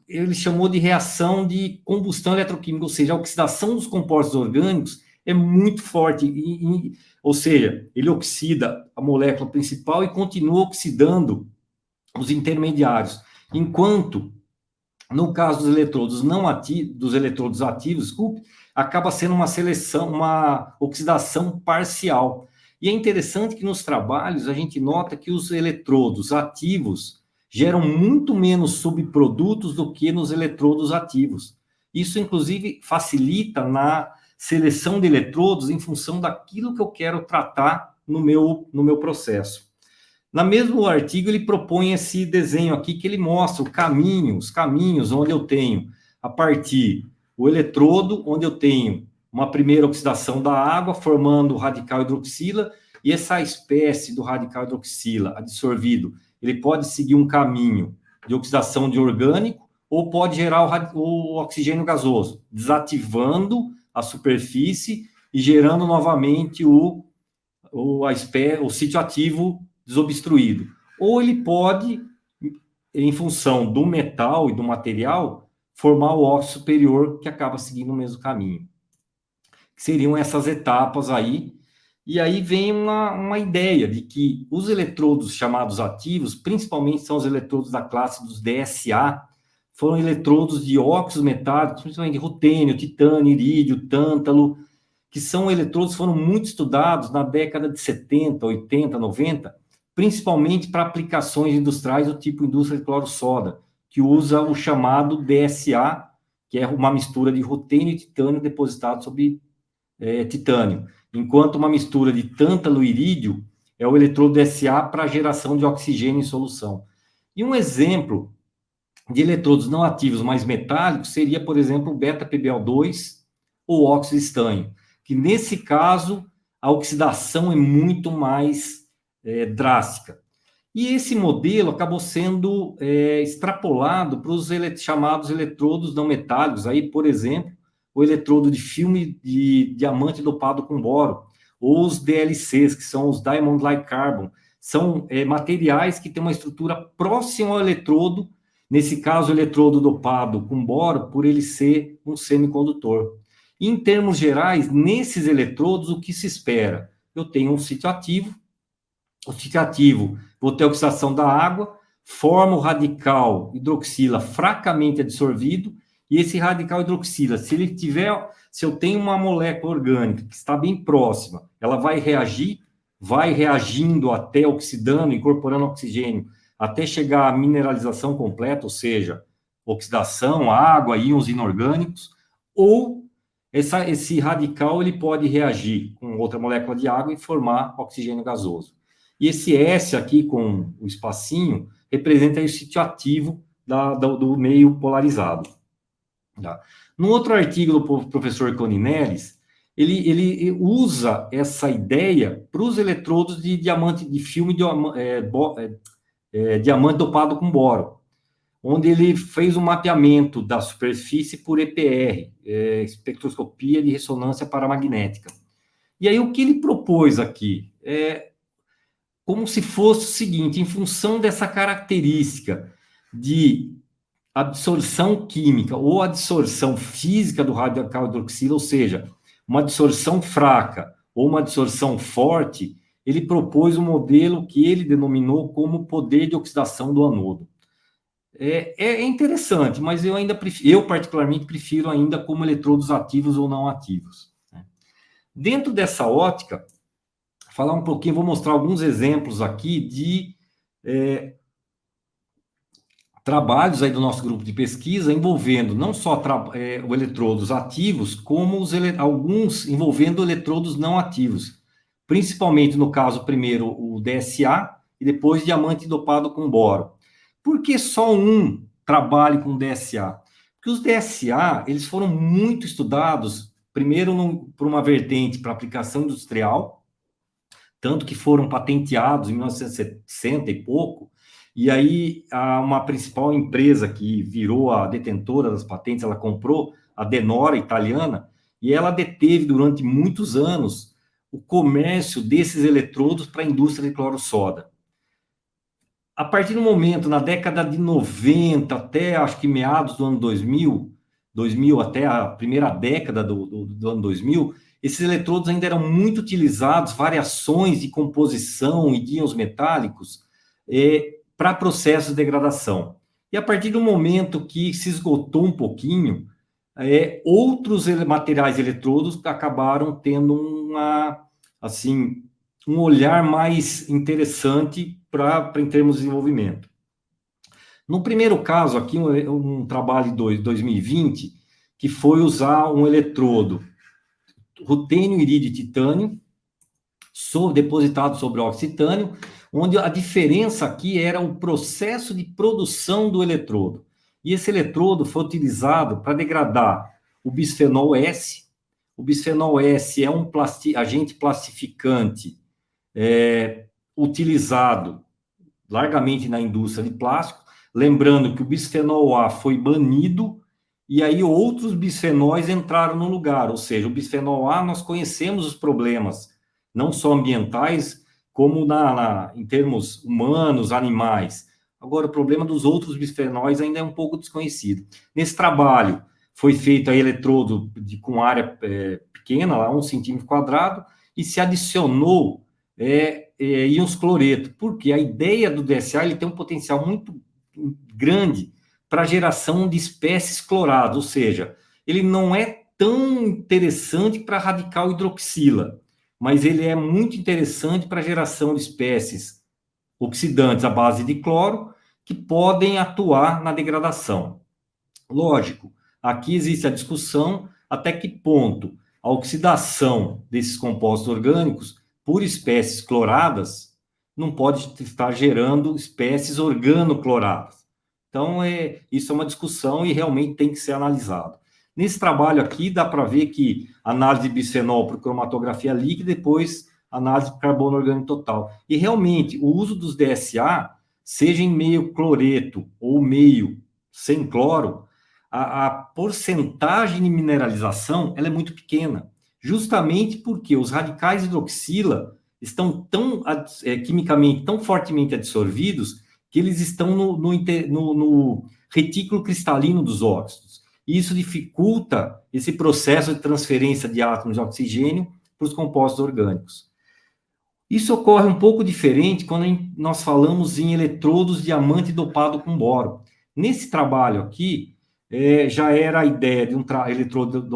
ele chamou de reação de combustão eletroquímica, ou seja, a oxidação dos compostos orgânicos é muito forte, ou seja, ele oxida a molécula principal e continua oxidando os intermediários, enquanto, no caso dos eletrodos não ativos, dos eletrodos ativos, desculpe, acaba sendo uma oxidação parcial. E é interessante que nos trabalhos a gente nota que os eletrodos ativos geram muito menos subprodutos do que nos eletrodos ativos. Isso, inclusive, facilita na seleção de eletrodos em função daquilo que eu quero tratar no meu processo. No mesmo artigo, ele propõe esse desenho aqui, que ele mostra os caminhos onde eu tenho, a partir o eletrodo, onde eu tenho uma primeira oxidação da água, formando o radical hidroxila, e essa espécie do radical hidroxila absorvido, ele pode seguir um caminho de oxidação de orgânico, ou pode gerar o oxigênio gasoso, desativando a superfície e gerando novamente o sítio ativo desobstruído. Ou ele pode, em função do metal e do material, formar o óxido superior, que acaba seguindo o mesmo caminho. Seriam essas etapas aí. E aí vem uma ideia de que os eletrodos chamados ativos, principalmente são os eletrodos da classe dos DSA, foram eletrodos de óxidos metálicos, principalmente rutênio, titânio, irídio, tântalo, que são eletrodos que foram muito estudados na década de 70, 80, 90, principalmente para aplicações industriais do tipo indústria de cloro-soda, que usa o chamado DSA, que é uma mistura de rutênio e titânio depositado sobre titânio, enquanto uma mistura de tântalo e irídio é o eletrodo DSA para geração de oxigênio em solução. E um exemplo de eletrodos não ativos mais metálicos seria, por exemplo, o beta-PbO2 ou óxido de estanho, que nesse caso a oxidação é muito mais drástica. E esse modelo acabou sendo extrapolado para os chamados eletrodos não metálicos, aí, por exemplo, o eletrodo de filme de diamante dopado com boro, ou os DLCs, que são os Diamond Like Carbon, são materiais que têm uma estrutura próxima ao eletrodo, nesse caso, o eletrodo dopado com boro, por ele ser um semicondutor. Em termos gerais, nesses eletrodos, o que se espera? Eu tenho um sítio ativo, o sítio ativo, vou ter a oxidação da água, forma o radical hidroxila fracamente absorvido, e esse radical hidroxila, se eu tenho uma molécula orgânica que está bem próxima, ela vai reagindo até oxidando, incorporando oxigênio, até chegar à mineralização completa, ou seja, oxidação, água, íons inorgânicos, ou esse radical ele pode reagir com outra molécula de água e formar oxigênio gasoso. E esse S aqui com o espacinho representa o sítio ativo do meio polarizado. Tá? No outro artigo do professor Coninellis, ele usa essa ideia para os eletrodos de diamante, de filme de diamante dopado com boro, onde ele fez um mapeamento da superfície por EPR, espectroscopia de ressonância paramagnética. E aí o que ele propôs aqui é como se fosse o seguinte: em função dessa característica de absorção química ou absorção física do radical hidroxila, ou seja, uma absorção fraca ou uma absorção forte, ele propôs um modelo que ele denominou como poder de oxidação do anodo. É interessante, mas eu particularmente prefiro ainda como eletrodos ativos ou não ativos. Dentro dessa ótica, falar um pouquinho, vou mostrar alguns exemplos aqui de trabalhos aí do nosso grupo de pesquisa envolvendo não só eletrodos ativos, como alguns envolvendo eletrodos não ativos, principalmente no caso primeiro o DSA e depois diamante dopado com boro. Por que só um trabalho com DSA? Porque os DSA, eles foram muito estudados, primeiro por uma vertente para aplicação industrial, tanto que foram patenteados em 1960 e pouco, e aí uma principal empresa que virou a detentora das patentes, ela comprou a De Nora italiana, e ela deteve durante muitos anos o comércio desses eletrodos para a indústria de cloro-soda. A partir do momento, na década de 90, até acho que meados do ano 2000 até a primeira década do ano 2000, esses eletrodos ainda eram muito utilizados, variações de composição e de íons metálicos, para processos de degradação. E a partir do momento que se esgotou um pouquinho, outros materiais eletrodos acabaram tendo um olhar mais interessante em termos de desenvolvimento. No primeiro caso aqui, um trabalho de 2020, que foi usar um eletrodo rutênio, irídio e titânio, depositado sobre oxitânio, onde a diferença aqui era o processo de produção do eletrodo. E esse eletrodo foi utilizado para degradar o bisfenol S. O bisfenol S é um agente plastificante utilizado largamente na indústria de plástico. Lembrando que o bisfenol A foi banido e aí outros bisfenóis entraram no lugar. Ou seja, o bisfenol A, nós conhecemos os problemas, não só ambientais, como em termos humanos, animais. Agora, o problema dos outros bisfenóis ainda é um pouco desconhecido. Nesse trabalho, foi feito a eletrodo com área pequena, lá 1 centímetro quadrado, e se adicionou íons cloreto, porque a ideia do DSA ele tem um potencial muito grande para a geração de espécies cloradas, ou seja, ele não é tão interessante para radical hidroxila, mas ele é muito interessante para a geração de espécies oxidantes à base de cloro que podem atuar na degradação. Lógico, aqui existe a discussão até que ponto a oxidação desses compostos orgânicos por espécies cloradas não pode estar gerando espécies organocloradas. Então, isso é uma discussão e realmente tem que ser analisado. Nesse trabalho aqui, dá para ver que análise de bisfenol por cromatografia líquida, depois análise de carbono orgânico total. E realmente, o uso dos DSA, seja em meio cloreto ou meio sem cloro, a porcentagem de mineralização ela é muito pequena, justamente porque os radicais hidroxila estão quimicamente tão fortemente adsorvidos que eles estão no retículo cristalino dos óxidos. E isso dificulta esse processo de transferência de átomos de oxigênio para os compostos orgânicos. Isso ocorre um pouco diferente quando nós falamos em eletrodos diamante dopado com boro. Nesse trabalho aqui, já era a ideia de um eletrodo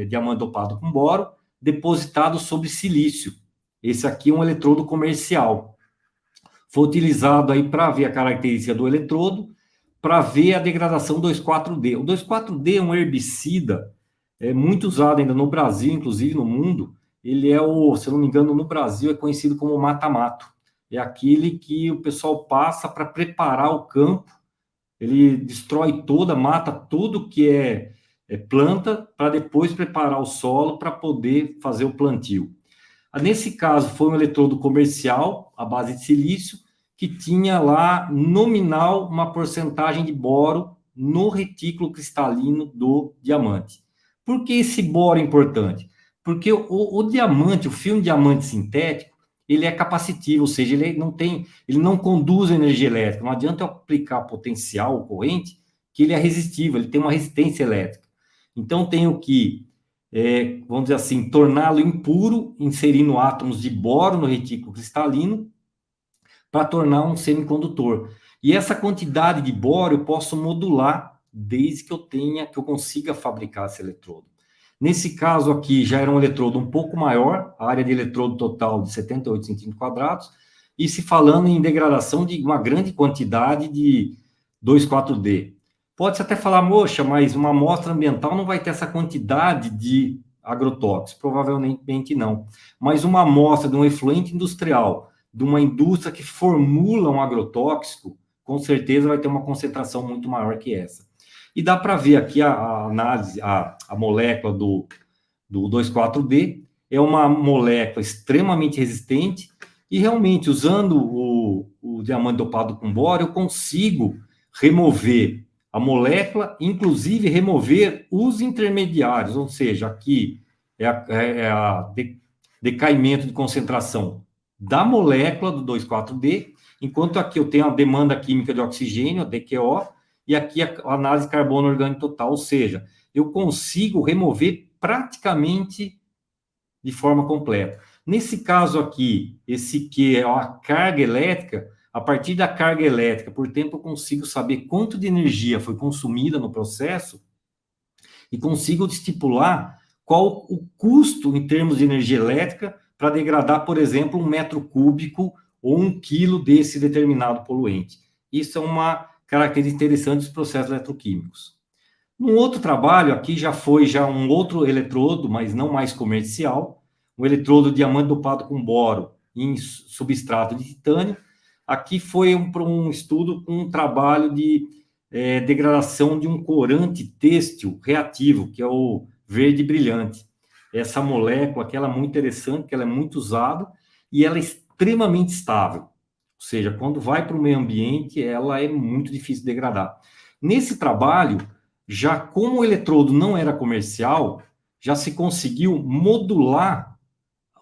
diamante dopado com boro depositado sobre silício. Esse aqui é um eletrodo comercial. Foi utilizado aí para ver a característica do eletrodo, para ver a degradação 2,4-D. O 2,4-D é um herbicida muito usado ainda no Brasil, inclusive no mundo. Ele se eu não me engano, no Brasil é conhecido como mata-mato. É aquele que o pessoal passa para preparar o campo. Ele destrói mata tudo que é planta para depois preparar o solo para poder fazer o plantio. Nesse caso, foi um eletrodo comercial, à base de silício, que tinha lá, nominal, uma porcentagem de boro no retículo cristalino do diamante. Por que esse boro é importante? Porque o diamante, o filme diamante sintético, ele é capacitivo, ou seja, ele não conduz energia elétrica. Não adianta eu aplicar potencial ou corrente, que ele é resistível, ele tem uma resistência elétrica. Então, tenho que, vamos dizer assim, torná-lo impuro, inserindo átomos de boro no retículo cristalino, para tornar um semicondutor. E essa quantidade de boro eu posso modular desde que eu consiga fabricar esse eletrodo. Nesse caso aqui, já era um eletrodo um pouco maior, a área de eletrodo total de 78 centímetros quadrados, e se falando em degradação de uma grande quantidade de 2,4-D. Pode-se até falar, moxa, mas uma amostra ambiental não vai ter essa quantidade de agrotóxicos. Provavelmente não. Mas uma amostra de um efluente industrial, de uma indústria que formula um agrotóxico, com certeza vai ter uma concentração muito maior que essa. E dá para ver aqui a análise, a molécula do 2,4-D, é uma molécula extremamente resistente, e realmente, usando o diamante dopado com boro, eu consigo remover a molécula, inclusive remover os intermediários, ou seja, aqui decaimento de concentração da molécula do 2,4-D, enquanto aqui eu tenho a demanda química de oxigênio, a DQO, e aqui a análise de carbono orgânico total, ou seja, eu consigo remover praticamente de forma completa. Nesse caso aqui, esse Q é a carga elétrica, a partir da carga elétrica, por tempo, eu consigo saber quanto de energia foi consumida no processo e consigo estipular qual o custo em termos de energia elétrica para degradar, por exemplo, 1 metro cúbico ou 1 quilo desse determinado poluente. Isso é uma característica interessante dos processos eletroquímicos. Num outro trabalho, aqui já foi um outro eletrodo, mas não mais comercial, um eletrodo diamante dopado com boro em substrato de titânio. Aqui foi um estudo, um trabalho de degradação de um corante têxtil reativo, que é o verde brilhante. Essa molécula, que ela é muito interessante, que ela é muito usada e ela é extremamente estável. Ou seja, quando vai para o meio ambiente, ela é muito difícil de degradar. Nesse trabalho, já como o eletrodo não era comercial, já se conseguiu modular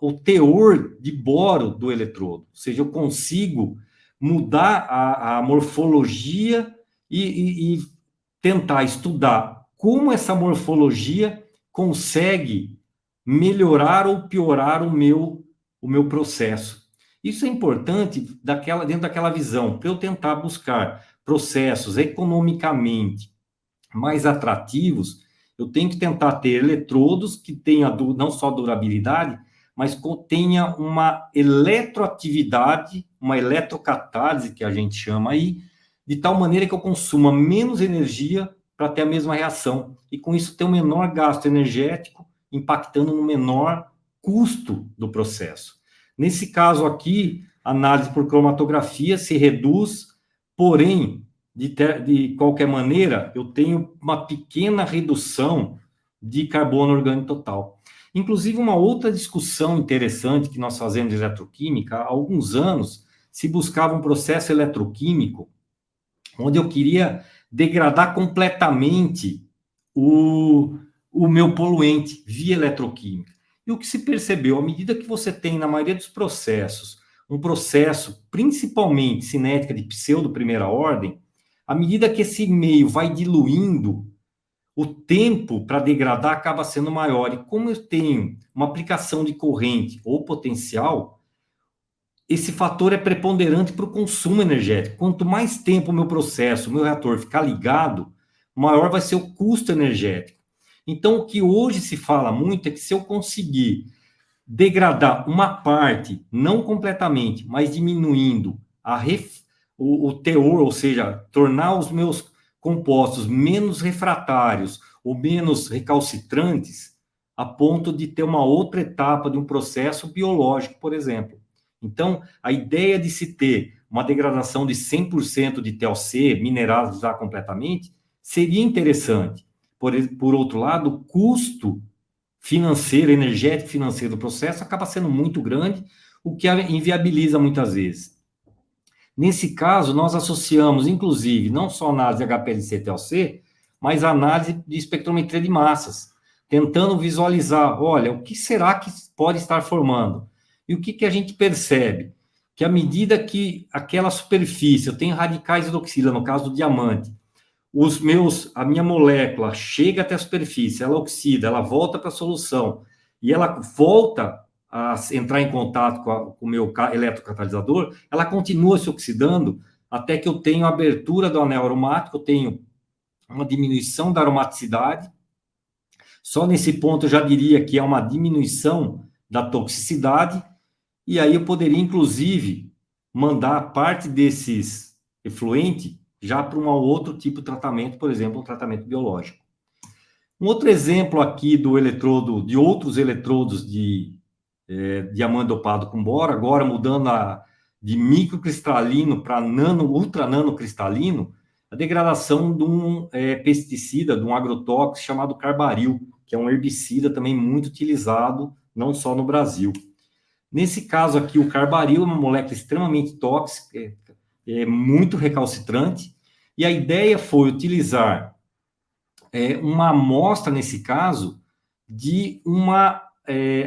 o teor de boro do eletrodo. Ou seja, eu consigo mudar a morfologia e tentar estudar como essa morfologia consegue melhorar ou piorar o meu processo. Isso é importante dentro daquela visão, para eu tentar buscar processos economicamente mais atrativos, eu tenho que tentar ter eletrodos que tenham não só durabilidade, mas tenha uma eletroatividade, uma eletrocatálise, que a gente chama aí, de tal maneira que eu consuma menos energia para ter a mesma reação. E com isso ter um menor gasto energético, impactando no menor custo do processo. Nesse caso aqui, a análise por cromatografia se reduz, porém, de qualquer maneira, eu tenho uma pequena redução de carbono orgânico total. Inclusive, uma outra discussão interessante que nós fazemos de eletroquímica, há alguns anos, se buscava um processo eletroquímico onde eu queria degradar completamente o meu poluente via eletroquímica. E o que se percebeu, à medida que você tem, na maioria dos processos, um processo principalmente cinética de pseudo-primeira ordem, à medida que esse meio vai diluindo, o tempo para degradar acaba sendo maior. E como eu tenho uma aplicação de corrente ou potencial, esse fator é preponderante para o consumo energético. Quanto mais tempo o meu processo, o meu reator ficar ligado, maior vai ser o custo energético. Então, o que hoje se fala muito é que se eu conseguir degradar uma parte, não completamente, mas diminuindo o teor, ou seja, tornar os meus compostos menos refratários ou menos recalcitrantes, a ponto de ter uma outra etapa de um processo biológico, por exemplo. Então, a ideia de se ter uma degradação de 100% de TLC, mineralizar completamente, seria interessante. por outro lado, o custo financeiro, energético financeiro do processo acaba sendo muito grande, o que inviabiliza muitas vezes. Nesse caso, nós associamos, inclusive, não só a análise HPLC-TLC, mas a análise de espectrometria de massas, tentando visualizar, olha, o que será que pode estar formando? E o que a gente percebe? Que à medida que aquela superfície, eu tenho radicais hidroxila, no caso do diamante, a minha molécula chega até a superfície, ela oxida, ela volta para a solução, e ela volta a entrar em contato com o meu eletrocatalisador, ela continua se oxidando até que eu tenho a abertura do anel aromático, eu tenho uma diminuição da aromaticidade. Só nesse ponto eu já diria que é uma diminuição da toxicidade, e aí eu poderia, inclusive, mandar parte desses efluentes já para um outro tipo de tratamento, por exemplo, um tratamento biológico. Um outro exemplo aqui do eletrodo, de outros eletrodos de diamante dopado com boro, agora mudando de microcristalino para ultra nanocristalino, a degradação de um pesticida, de um agrotóxico chamado carbaril, que é um herbicida também muito utilizado, não só no Brasil. Nesse caso aqui, o carbaril é uma molécula extremamente tóxica, muito recalcitrante, e a ideia foi utilizar uma amostra, nesse caso, de uma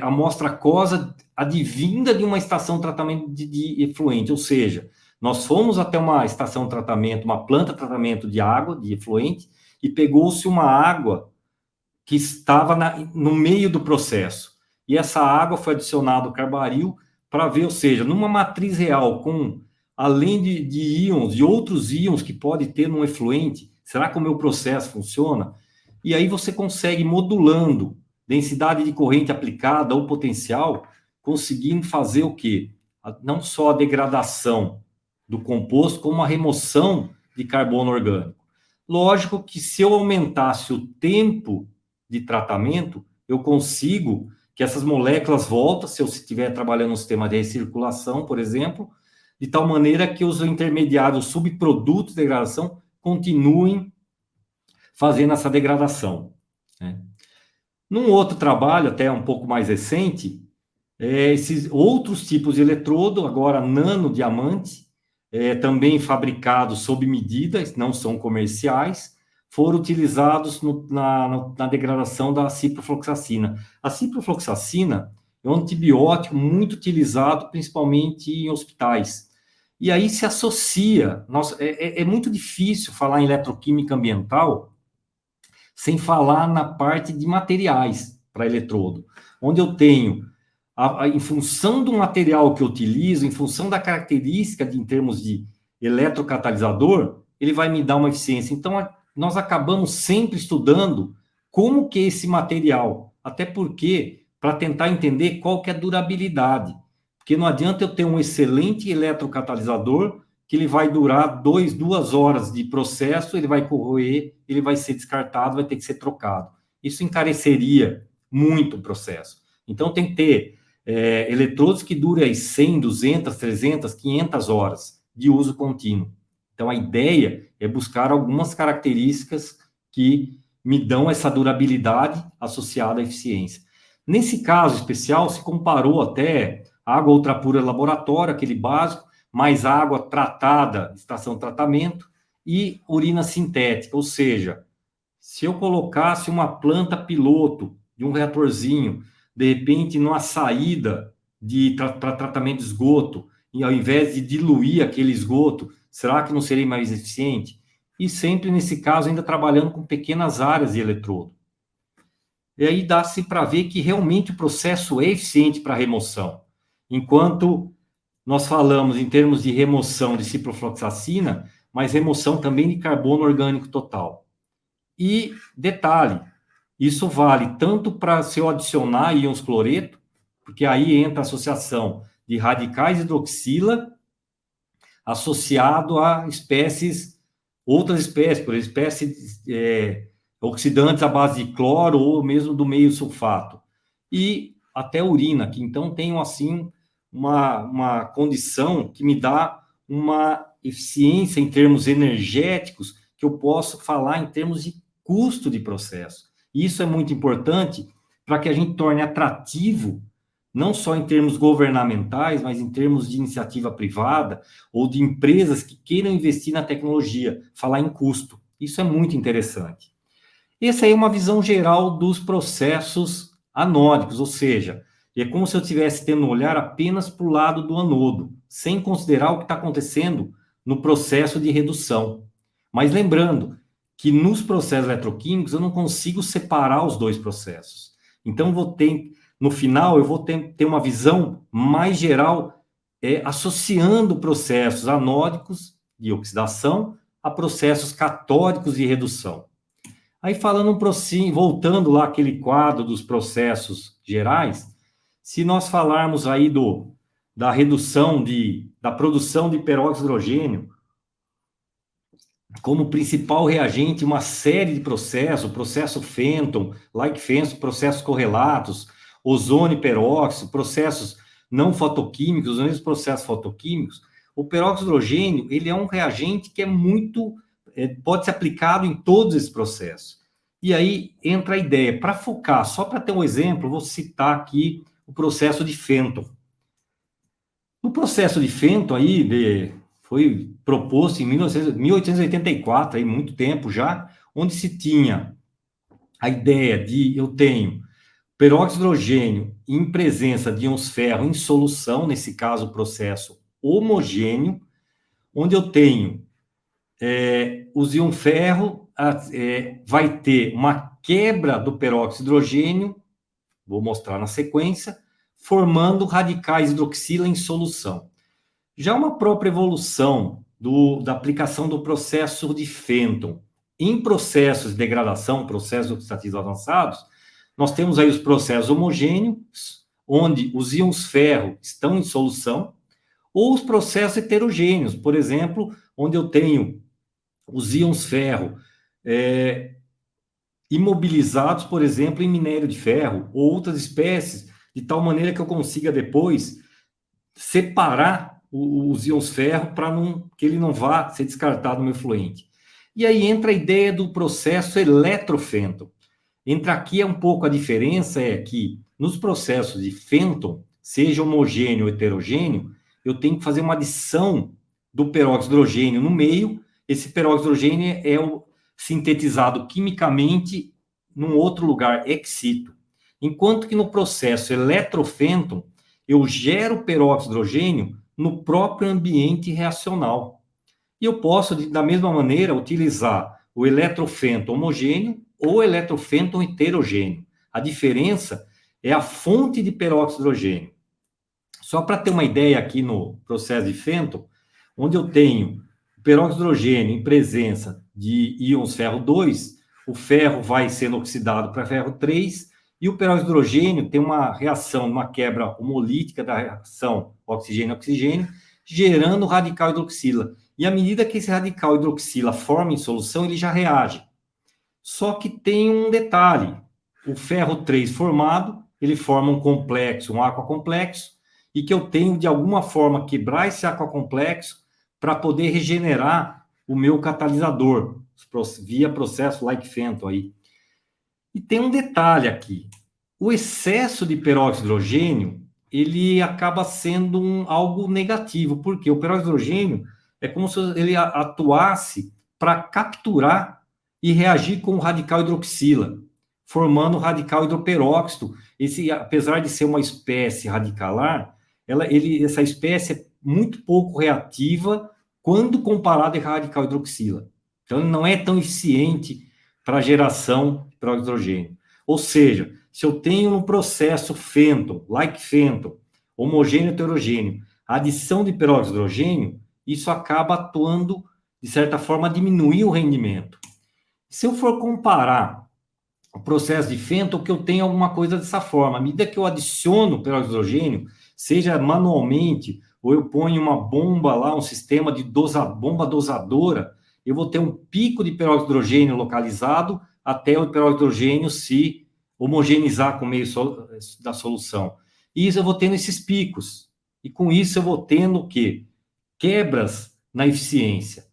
amostra aquosa advinda de uma estação de tratamento de efluente, ou seja, nós fomos até uma estação de tratamento, uma planta de tratamento de água, de efluente, e pegou-se uma água que estava no meio do processo. E essa água foi adicionada ao carbaril para ver, ou seja, numa matriz real, além de íons, de outros íons que pode ter num efluente, será que o meu processo funciona? E aí você consegue, modulando densidade de corrente aplicada ou potencial, conseguindo fazer o quê? Não só a degradação do composto, como a remoção de carbono orgânico. Lógico que se eu aumentasse o tempo de tratamento, eu consigo que essas moléculas voltem, se eu estiver trabalhando no sistema de recirculação, por exemplo, de tal maneira que os intermediários, os subprodutos de degradação, continuem fazendo essa degradação, né? Num outro trabalho, até um pouco mais recente, esses outros tipos de eletrodo, agora nanodiamante, também fabricados sob medida, não são comerciais, foram utilizados na degradação da ciprofloxacina. A ciprofloxacina é um antibiótico muito utilizado, principalmente em hospitais. E aí se associa... é muito difícil falar em eletroquímica ambiental sem falar na parte de materiais para eletrodo, onde eu tenho, em função do material que eu utilizo, em função da característica em termos de eletrocatalisador, ele vai me dar uma eficiência. Então, nós acabamos sempre estudando como que é esse material, até porque, para tentar entender qual que é a durabilidade, porque não adianta eu ter um excelente eletrocatalisador que ele vai durar 2 horas de processo, ele vai corroer, ele vai ser descartado, vai ter que ser trocado. Isso encareceria muito o processo. Então, tem que ter eletrodos que durem 100, 200, 300, 500 horas de uso contínuo. Então, a ideia é buscar algumas características que me dão essa durabilidade associada à eficiência. Nesse caso especial, se comparou até água ultrapura laboratório, aquele básico, mais água tratada, estação de tratamento, e urina sintética, ou seja, se eu colocasse uma planta piloto de um reatorzinho, de repente, numa saída para tratamento de esgoto, e ao invés de diluir aquele esgoto, será que não seria mais eficiente? E sempre, nesse caso, ainda trabalhando com pequenas áreas de eletrodo. E aí dá-se para ver que realmente o processo é eficiente para remoção. Enquanto nós falamos em termos de remoção de ciprofloxacina, mas remoção também de carbono orgânico total. E, detalhe, isso vale tanto para se eu adicionar íons cloreto, porque aí entra a associação de radicais hidroxila associado a outras espécies, por exemplo, espécies oxidantes à base de cloro ou mesmo do meio sulfato. E até urina, que então tem, assim, uma condição que me dá uma eficiência em termos energéticos, que eu posso falar em termos de custo de processo. Isso é muito importante para que a gente torne atrativo, não só em termos governamentais, mas em termos de iniciativa privada ou de empresas que queiram investir na tecnologia, falar em custo. Isso é muito interessante. Essa aí é uma visão geral dos processos anódicos, ou seja, é como se eu estivesse tendo um olhar apenas para o lado do anodo, sem considerar o que está acontecendo no processo de redução. Mas lembrando que nos processos eletroquímicos eu não consigo separar os dois processos. Então, no final, eu vou ter uma visão mais geral, associando processos anódicos de oxidação a processos catódicos de redução. Aí voltando lá aquele quadro dos processos gerais, se nós falarmos aí da redução da produção de peróxido de hidrogênio, como principal reagente, uma série de processos, processo Fenton, like Fenton, processos correlatos, ozônio e peróxido, processos não fotoquímicos, os mesmos processos fotoquímicos, o peróxido de hidrogênio, ele é um reagente que pode ser aplicado em todos esses processos. E aí entra a ideia, para focar, só para ter um exemplo, vou citar aqui o processo de Fenton. No processo de Fenton, foi proposto em 1884, aí, muito tempo já, onde se tinha a ideia eu tenho peróxido de hidrogênio em presença de íons ferro em solução, nesse caso o processo homogêneo, onde eu tenho os íons ferro, vai ter uma quebra do peróxido de hidrogênio, vou mostrar na sequência, formando radicais hidroxila em solução. Já uma própria evolução da aplicação do processo de Fenton em processos de degradação, processos oxidativos avançados, nós temos aí os processos homogêneos, onde os íons ferro estão em solução, ou os processos heterogêneos, por exemplo, onde eu tenho os íons ferro imobilizados, por exemplo, em minério de ferro, ou outras espécies, de tal maneira que eu consiga depois separar os íons ferro para que ele não vá ser descartado no meu efluente. E aí entra a ideia do processo eletrofenton. Entra aqui um pouco a diferença, que nos processos de Fenton, seja homogêneo ou heterogêneo, eu tenho que fazer uma adição do peróxido de hidrogênio no meio. Esse peróxido de hidrogênio é sintetizado quimicamente num outro lugar, ex situ. Enquanto que no processo eletrofenton, eu gero peróxido de hidrogênio no próprio ambiente reacional. E eu posso, da mesma maneira, utilizar o eletrofenton homogêneo ou eletrofenton heterogêneo. A diferença é a fonte de peróxido de hidrogênio. Só para ter uma ideia aqui no processo de Fenton, onde eu tenho o peróxido de hidrogênio em presença de íons ferro 2, o ferro vai sendo oxidado para ferro 3, e o peróxido de hidrogênio tem uma reação, uma quebra homolítica da reação oxigênio-oxigênio, gerando o radical hidroxila. E à medida que esse radical hidroxila forma em solução, ele já reage. Só que tem um detalhe. O ferro 3 formado, ele forma um complexo, um aquacomplexo, e que eu tenho, de alguma forma, quebrar esse aquacomplexo para poder regenerar o meu catalisador, via processo like Fenton aí. E tem um detalhe aqui. O excesso de peróxido de hidrogênio, ele acaba sendo algo negativo, porque o peróxido de hidrogênio é como se ele atuasse para capturar e reagir com o radical hidroxila, formando o radical hidroperóxido. Apesar de ser uma espécie radicalar, essa espécie é muito pouco reativa quando comparada com o radical hidroxila. Então, ele não é tão eficiente para a geração de peróxido de hidrogênio. Ou seja, se eu tenho um processo Fenton, like Fenton, homogêneo heterogêneo, a adição de peróxido de hidrogênio, isso acaba atuando, de certa forma, a diminuir o rendimento. Se eu for comparar o processo de Fenton, que eu tenho alguma coisa dessa forma, à medida que eu adiciono peróxido de hidrogênio, seja manualmente, ou eu ponho uma bomba lá, um sistema de bomba dosadora, eu vou ter um pico de peróxido de hidrogênio localizado até o peróxido de hidrogênio se homogeneizar com o meio da solução. E isso eu vou tendo esses picos. E com isso eu vou tendo o quê? Quebras na eficiência.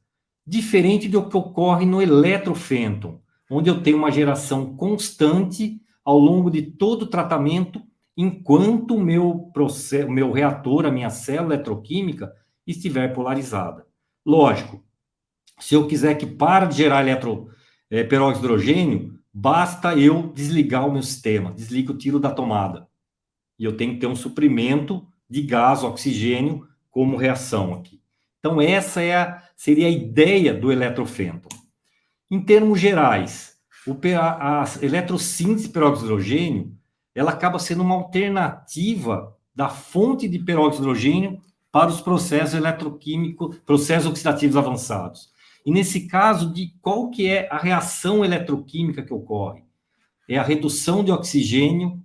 Diferente do que ocorre no eletrofenton, onde eu tenho uma geração constante ao longo de todo o tratamento, enquanto o meu reator, a minha célula eletroquímica, estiver polarizada. Lógico, se eu quiser que pare de gerar peróxido de hidrogênio, basta eu desligar o meu sistema, desligo o tiro da tomada. E eu tenho que ter um suprimento de gás, oxigênio, como reação aqui. Então, essa seria a ideia do eletrofênton. Em termos gerais, a eletrossíntese de peróxido de hidrogênio, ela acaba sendo uma alternativa da fonte de peróxido de hidrogênio para os processos eletroquímicos, processos oxidativos avançados. E nesse caso, qual que é a reação eletroquímica que ocorre? É a redução de oxigênio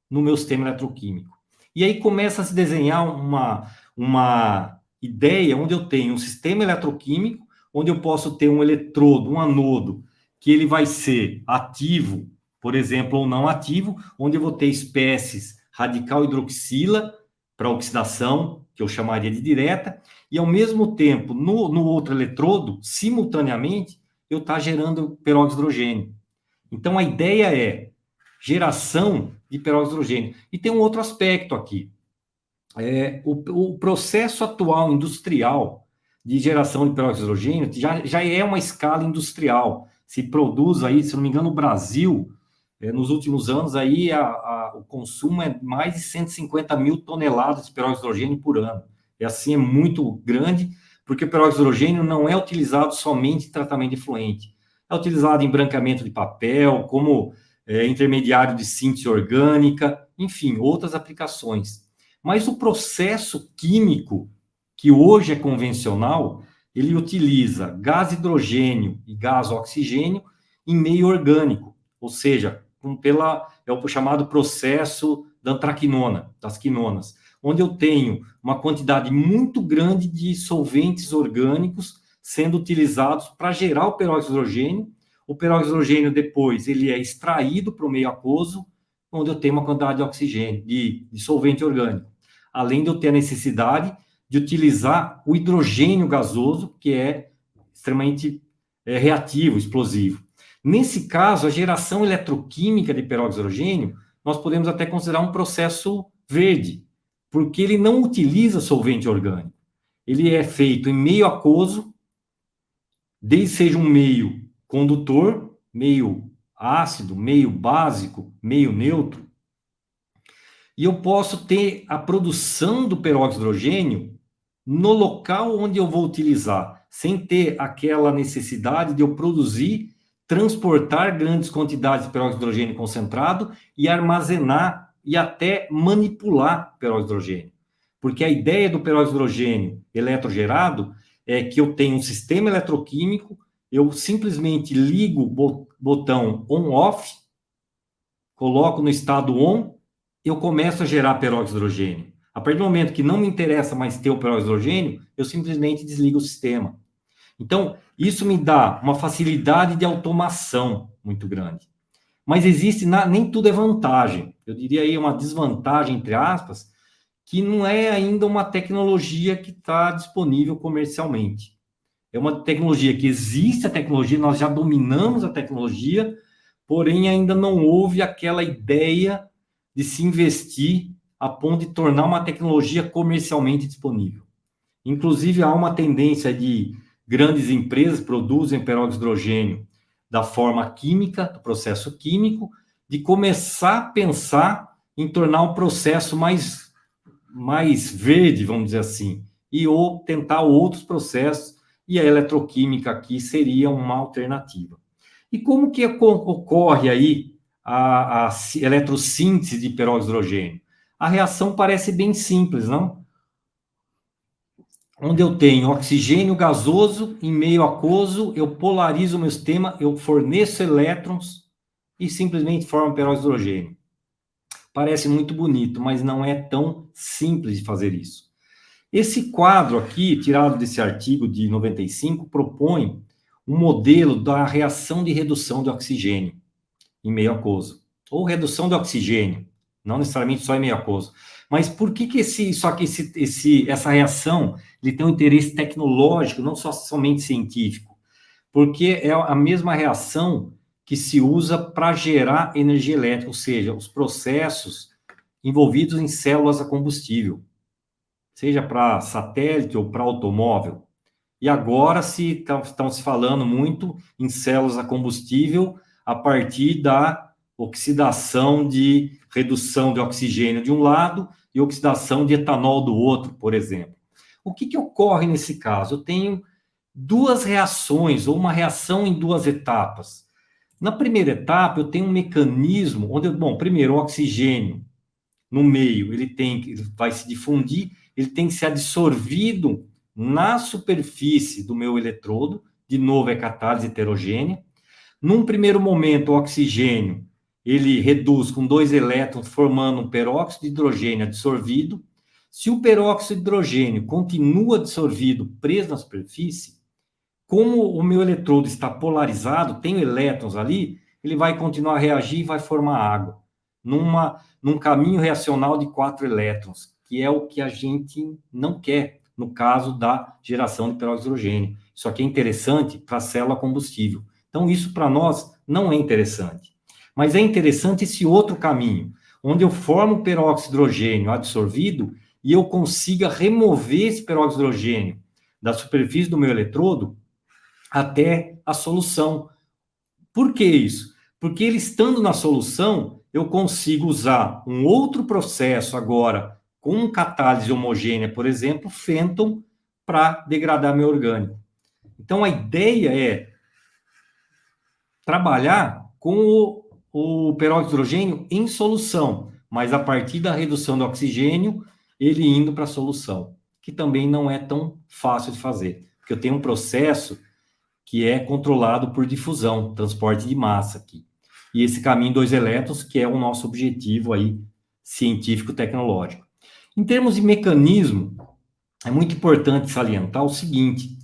no meu sistema eletroquímico. E aí começa a se desenhar uma ideia onde eu tenho um sistema eletroquímico, onde eu posso ter um eletrodo, um anodo, que ele vai ser ativo, por exemplo, ou não ativo, onde eu vou ter espécies radical hidroxila para oxidação, que eu chamaria de direta, e ao mesmo tempo, no outro eletrodo, simultaneamente, eu estou gerando peróxido de hidrogênio. Então, a ideia é geração de peróxido de hidrogênio. E tem um outro aspecto aqui. O processo atual industrial de geração de peróxido de hidrogênio já é uma escala industrial. Se produz aí, se não me engano, no Brasil, nos últimos anos, aí o consumo é mais de 150 mil toneladas de peróxido de hidrogênio por ano. E assim é muito grande, porque o peróxido de hidrogênio não é utilizado somente em tratamento de efluente. É utilizado em branqueamento de papel, como intermediário de síntese orgânica, enfim, outras aplicações. Mas o processo químico, que hoje é convencional, ele utiliza gás hidrogênio e gás oxigênio em meio orgânico, ou seja, é o chamado processo da antraquinona, das quinonas, onde eu tenho uma quantidade muito grande de solventes orgânicos sendo utilizados para gerar o peróxido de hidrogênio. O peróxido de hidrogênio, depois, ele é extraído para o meio aquoso, onde eu tenho uma quantidade de oxigênio, de solvente orgânico. Além de eu ter a necessidade de utilizar o hidrogênio gasoso, que é extremamente reativo, explosivo. Nesse caso, a geração eletroquímica de peróxido de hidrogênio, nós podemos até considerar um processo verde, porque ele não utiliza solvente orgânico. Ele é feito em meio aquoso, desde que seja um meio condutor, meio ácido, meio básico, meio neutro. E eu posso ter a produção do peróxido de hidrogênio no local onde eu vou utilizar, sem ter aquela necessidade de eu produzir, transportar grandes quantidades de peróxido de hidrogênio concentrado e armazenar e até manipular peróxido de hidrogênio. Porque a ideia do peróxido de hidrogênio eletrogerado é que eu tenho um sistema eletroquímico, eu simplesmente ligo o botão on-off, coloco no estado on, eu começo a gerar peróxido de hidrogênio. A partir do momento que não me interessa mais ter o peróxido de hidrogênio, eu simplesmente desligo o sistema. Então, isso me dá uma facilidade de automação muito grande. Mas existe, nem tudo é vantagem. Eu diria aí uma desvantagem, entre aspas, que não é ainda uma tecnologia que está disponível comercialmente. É uma tecnologia que existe, a tecnologia, nós já dominamos a tecnologia, porém ainda não houve aquela ideia de se investir a ponto de tornar uma tecnologia comercialmente disponível. Inclusive, há uma tendência de grandes empresas que produzem peróxido de hidrogênio da forma química, do processo químico, de começar a pensar em tornar um processo mais verde, vamos dizer assim, ou tentar outros processos, e a eletroquímica aqui seria uma alternativa. E como que ocorre aí a eletrossíntese de peróxido de hidrogênio? A reação parece bem simples, não? Onde eu tenho oxigênio gasoso em meio aquoso, eu polarizo o meu sistema, eu forneço elétrons e simplesmente formo peróxido de hidrogênio. Parece muito bonito, mas não é tão simples de fazer isso. Esse quadro aqui, tirado desse artigo de 95, propõe um modelo da reação de redução de oxigênio em meio aquoso, ou redução de oxigênio, não necessariamente só em meio aquoso. Mas por que essa reação ele tem um interesse tecnológico, não somente científico? Porque é a mesma reação que se usa para gerar energia elétrica, ou seja, os processos envolvidos em células a combustível, seja para satélite ou para automóvel. E agora estão se falando muito em células a combustível a partir da oxidação de redução de oxigênio de um lado e oxidação de etanol do outro, por exemplo. O que ocorre nesse caso? Eu tenho duas reações, ou uma reação em duas etapas. Na primeira etapa, eu tenho um mecanismo onde, primeiro, o oxigênio no meio, ele vai se difundir, ele tem que ser absorvido na superfície do meu eletrodo, de novo é catálise heterogênea. Num primeiro momento, o oxigênio, ele reduz com 2 elétrons, formando um peróxido de hidrogênio absorvido. Se o peróxido de hidrogênio continua absorvido, preso na superfície, como o meu eletrodo está polarizado, tem elétrons ali, ele vai continuar a reagir e vai formar água, num caminho reacional de 4 elétrons, que é o que a gente não quer no caso da geração de peróxido de hidrogênio. Isso aqui é interessante para a célula combustível. Então, isso para nós não é interessante. Mas é interessante esse outro caminho, onde eu formo peróxido de hidrogênio absorvido e eu consiga remover esse peróxido de hidrogênio da superfície do meu eletrodo até a solução. Por que isso? Porque ele estando na solução, eu consigo usar um outro processo agora, com catálise homogênea, por exemplo, Fenton, para degradar meu orgânico. Então, a ideia é trabalhar com o peróxido de hidrogênio em solução, mas a partir da redução do oxigênio, ele indo para a solução, que também não é tão fácil de fazer, porque eu tenho um processo que é controlado por difusão, transporte de massa aqui. E esse caminho 2 elétrons, que é o nosso objetivo aí científico-tecnológico. Em termos de mecanismo, é muito importante salientar o seguinte: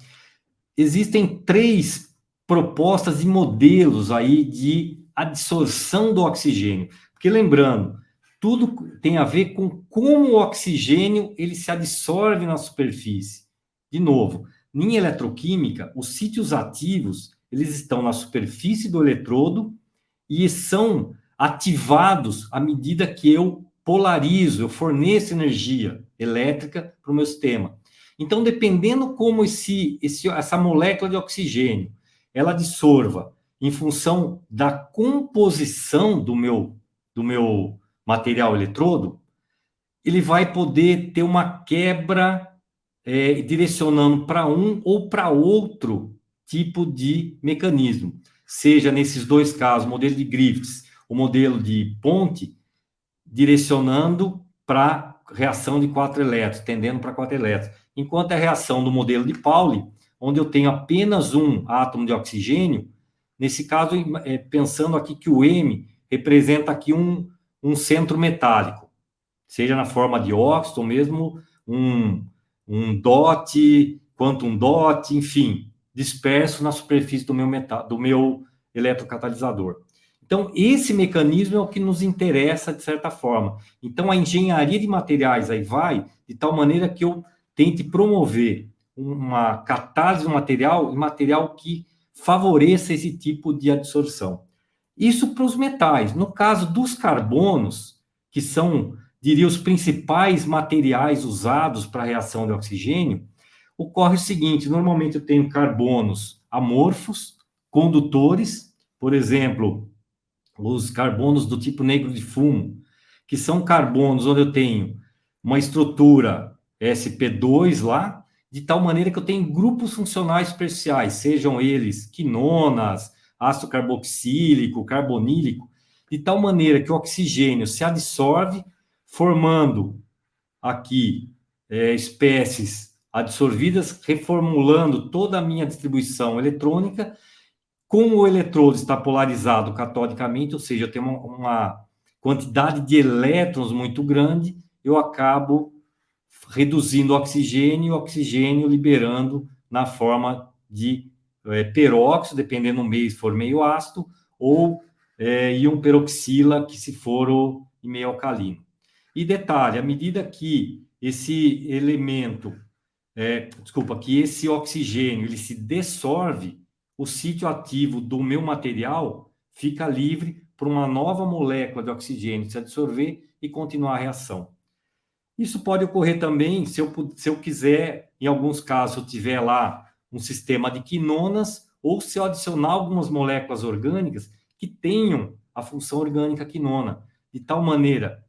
existem 3 propostas e modelos aí de adsorção do oxigênio. Porque lembrando, tudo tem a ver com como o oxigênio ele se absorve na superfície. De novo, em eletroquímica, os sítios ativos, eles estão na superfície do eletrodo e são ativados à medida que eu polarizo, eu forneço energia elétrica para o meu sistema. Então, dependendo como essa molécula de oxigênio ela dissolva em função da composição do meu material eletrodo, ele vai poder ter uma quebra direcionando para um ou para outro tipo de mecanismo. Seja nesses 2 casos, o modelo de Griffiths, o modelo de Ponte, direcionando para reação de 4 elétrons, tendendo para 4 elétrons. Enquanto a reação do modelo de Pauli, onde eu tenho apenas um átomo de oxigênio, nesse caso, pensando aqui que o M representa aqui um centro metálico, seja na forma de óxido, ou mesmo um dot, quantum dot, enfim, disperso na superfície do meu eletrocatalisador. Então, esse mecanismo é o que nos interessa, de certa forma. Então, a engenharia de materiais aí vai de tal maneira que eu tente promover uma catálise do material, material que favoreça esse tipo de adsorção. Isso para os metais. No caso dos carbonos, que são, diria, os principais materiais usados para a reação de oxigênio, ocorre o seguinte: normalmente eu tenho carbonos amorfos, condutores, por exemplo, os carbonos do tipo negro de fumo, que são carbonos onde eu tenho uma estrutura sp2 lá, de tal maneira que eu tenho grupos funcionais especiais, sejam eles quinonas, ácido carboxílico, carbonílico, de tal maneira que o oxigênio se absorve, formando aqui espécies absorvidas, reformulando toda a minha distribuição eletrônica. Como o eletrodo está polarizado catodicamente, ou seja, eu tenho uma quantidade de elétrons muito grande, eu acabo reduzindo o oxigênio liberando na forma de peróxido, dependendo do meio, se for meio ácido, ou íon peroxila, que se for o meio alcalino. E detalhe, à medida que esse elemento, que esse oxigênio ele se dissolve, o sítio ativo do meu material fica livre para uma nova molécula de oxigênio se absorver e continuar a reação. Isso pode ocorrer também se eu quiser, em alguns casos, eu tiver lá um sistema de quinonas, ou se eu adicionar algumas moléculas orgânicas que tenham a função orgânica quinona, de tal maneira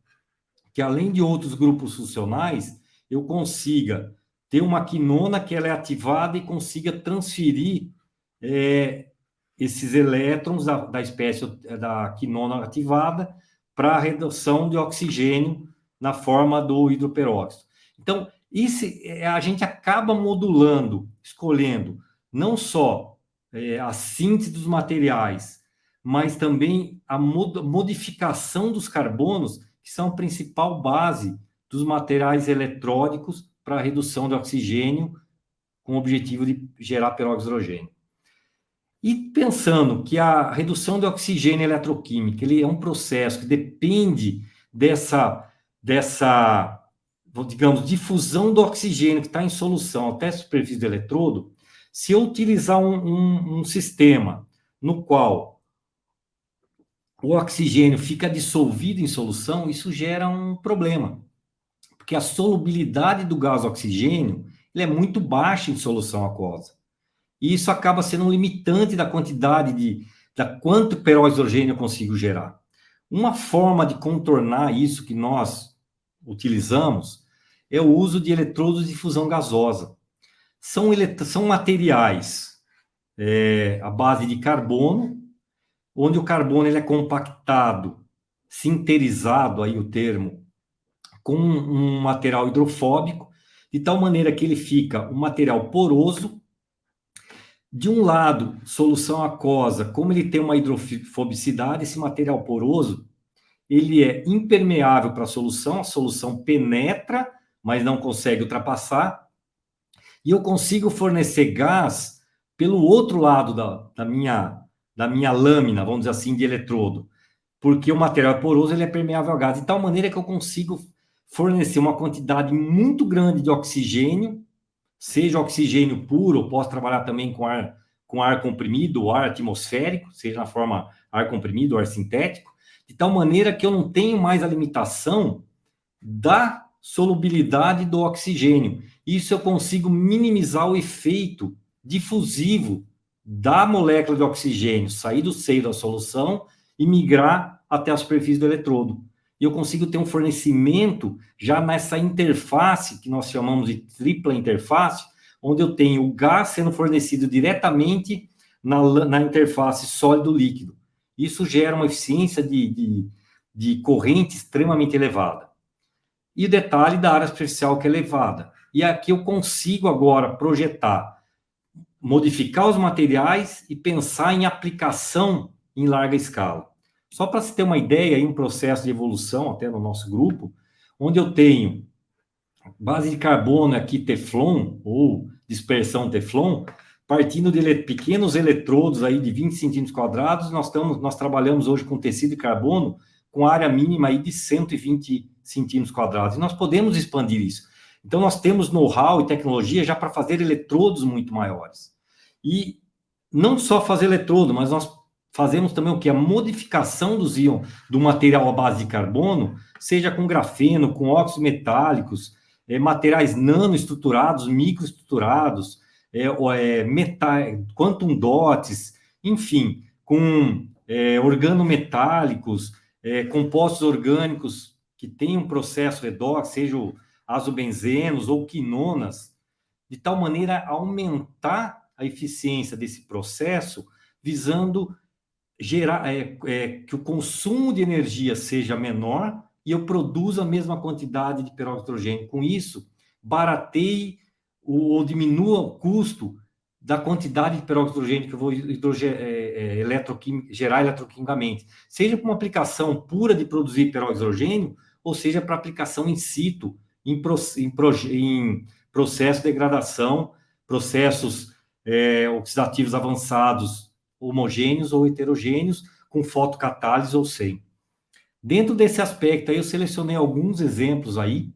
que, além de outros grupos funcionais, eu consiga ter uma quinona que ela é ativada e consiga transferir esses elétrons da espécie da quinona ativada para a redução de oxigênio na forma do hidroperóxido. Então, a gente acaba modulando, escolhendo não só a síntese dos materiais, mas também a modificação dos carbonos, que são a principal base dos materiais eletródicos para a redução de oxigênio, com o objetivo de gerar peróxido de hidrogênio. E pensando que a redução de oxigênio eletroquímica ele é um processo que depende dessa digamos, difusão do oxigênio que está em solução até a superfície do eletrodo, se eu utilizar um sistema no qual o oxigênio fica dissolvido em solução, isso gera um problema, porque a solubilidade do gás oxigênio ele é muito baixa em solução aquosa. E isso acaba sendo um limitante da quantidade da quanto peróxido de hidrogênio eu consigo gerar. Uma forma de contornar isso que nós utilizamos é o uso de eletrodos de fusão gasosa. São materiais à base de carbono, onde o carbono ele é compactado, sinterizado, aí o termo, com um material hidrofóbico, de tal maneira que ele fica um material poroso. De um lado, solução aquosa, como ele tem uma hidrofobicidade, esse material poroso, ele é impermeável para a solução penetra, mas não consegue ultrapassar, e eu consigo fornecer gás pelo outro lado da minha lâmina, vamos dizer assim, de eletrodo, porque o material poroso ele é permeável a gás, de tal maneira que eu consigo fornecer uma quantidade muito grande de oxigênio, seja oxigênio puro, eu posso trabalhar também com ar comprimido, ou ar atmosférico, seja na forma ar comprimido ou ar sintético, de tal maneira que eu não tenho mais a limitação da solubilidade do oxigênio. Isso eu consigo minimizar o efeito difusivo da molécula de oxigênio, sair do seio da solução e migrar até a superfície do eletrodo. E eu consigo ter um fornecimento já nessa interface, que nós chamamos de tripla interface, onde eu tenho o gás sendo fornecido diretamente na interface sólido-líquido. Isso gera uma eficiência de corrente extremamente elevada. E o detalhe da área superficial que é elevada. E aqui eu consigo agora projetar, modificar os materiais e pensar em aplicação em larga escala. Só para se ter uma ideia, aí um processo de evolução, até no nosso grupo, onde eu tenho base de carbono aqui, Teflon, ou dispersão Teflon, partindo de pequenos eletrodos aí de 20 centímetros quadrados, nós trabalhamos hoje com tecido de carbono com área mínima aí de 120 centímetros quadrados, e nós podemos expandir isso. Então, nós temos know-how e tecnologia já para fazer eletrodos muito maiores. E não só fazer eletrodo, mas nós fazemos também o que? A modificação dos íons do material à base de carbono, seja com grafeno, com óxidos metálicos, materiais nanoestruturados, microestruturados, quantum dots, enfim, com organometálicos, compostos orgânicos que têm um processo redox, sejam azobenzenos ou quinonas, de tal maneira a aumentar a eficiência desse processo, visando gerar que o consumo de energia seja menor e eu produza a mesma quantidade de peróxido de hidrogênio. Com isso, barateie ou diminua o custo da quantidade de peróxido de hidrogênio que eu vou gerar eletroquimicamente, seja para uma aplicação pura de produzir peróxido de hidrogênio, ou seja para aplicação in situ, em processo de degradação, processos oxidativos avançados, homogêneos ou heterogêneos, com fotocatálise ou sem. Dentro desse aspecto aí, eu selecionei alguns exemplos aí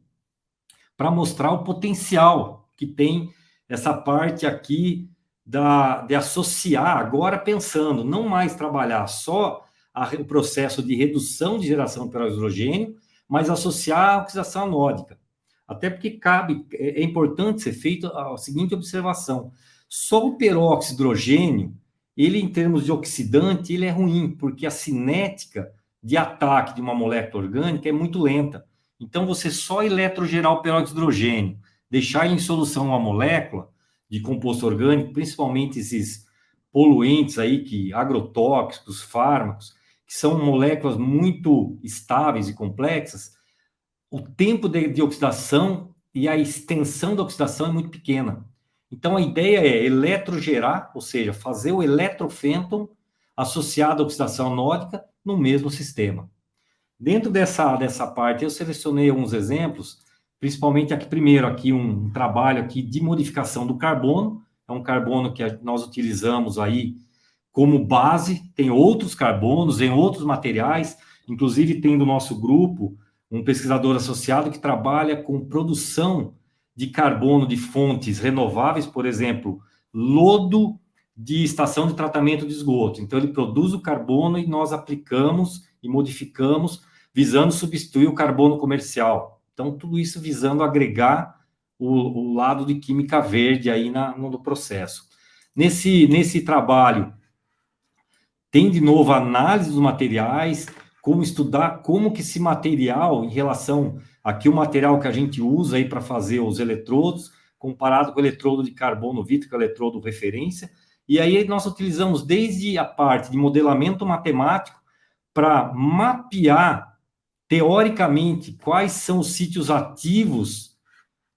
para mostrar o potencial que tem essa parte aqui de associar, agora pensando, não mais trabalhar só o processo de redução de geração de peróxido de hidrogênio, mas associar a oxidação anódica. Até porque é importante ser feita a seguinte observação: só o peróxido de hidrogênio, ele em termos de oxidante, ele é ruim, porque a cinética de ataque de uma molécula orgânica é muito lenta. Então, você só eletrogerar o peróxido de hidrogênio, deixar em solução uma molécula de composto orgânico, principalmente esses poluentes aí, agrotóxicos, fármacos, que são moléculas muito estáveis e complexas, o tempo de oxidação e a extensão da oxidação é muito pequena. Então, a ideia é eletrogerar, ou seja, fazer o eletrofênton associado à oxidação anódica no mesmo sistema. Dentro dessa parte, eu selecionei alguns exemplos, principalmente aqui um trabalho aqui de modificação do carbono. É um carbono que nós utilizamos aí como base, tem outros carbonos, em outros materiais, inclusive tem do nosso grupo um pesquisador associado que trabalha com produção de carbono de fontes renováveis, por exemplo, lodo de estação de tratamento de esgoto. Então, ele produz o carbono e nós aplicamos e modificamos, visando substituir o carbono comercial. Então, tudo isso visando agregar o lado de química verde aí no processo. Nesse trabalho, tem, de novo, a análise dos materiais, como estudar como que esse material, em relação aqui o material que a gente usa aí para fazer os eletrodos, comparado com o eletrodo de carbono vítrico, que é o eletrodo referência, e aí nós utilizamos desde a parte de modelamento matemático para mapear, teoricamente, quais são os sítios ativos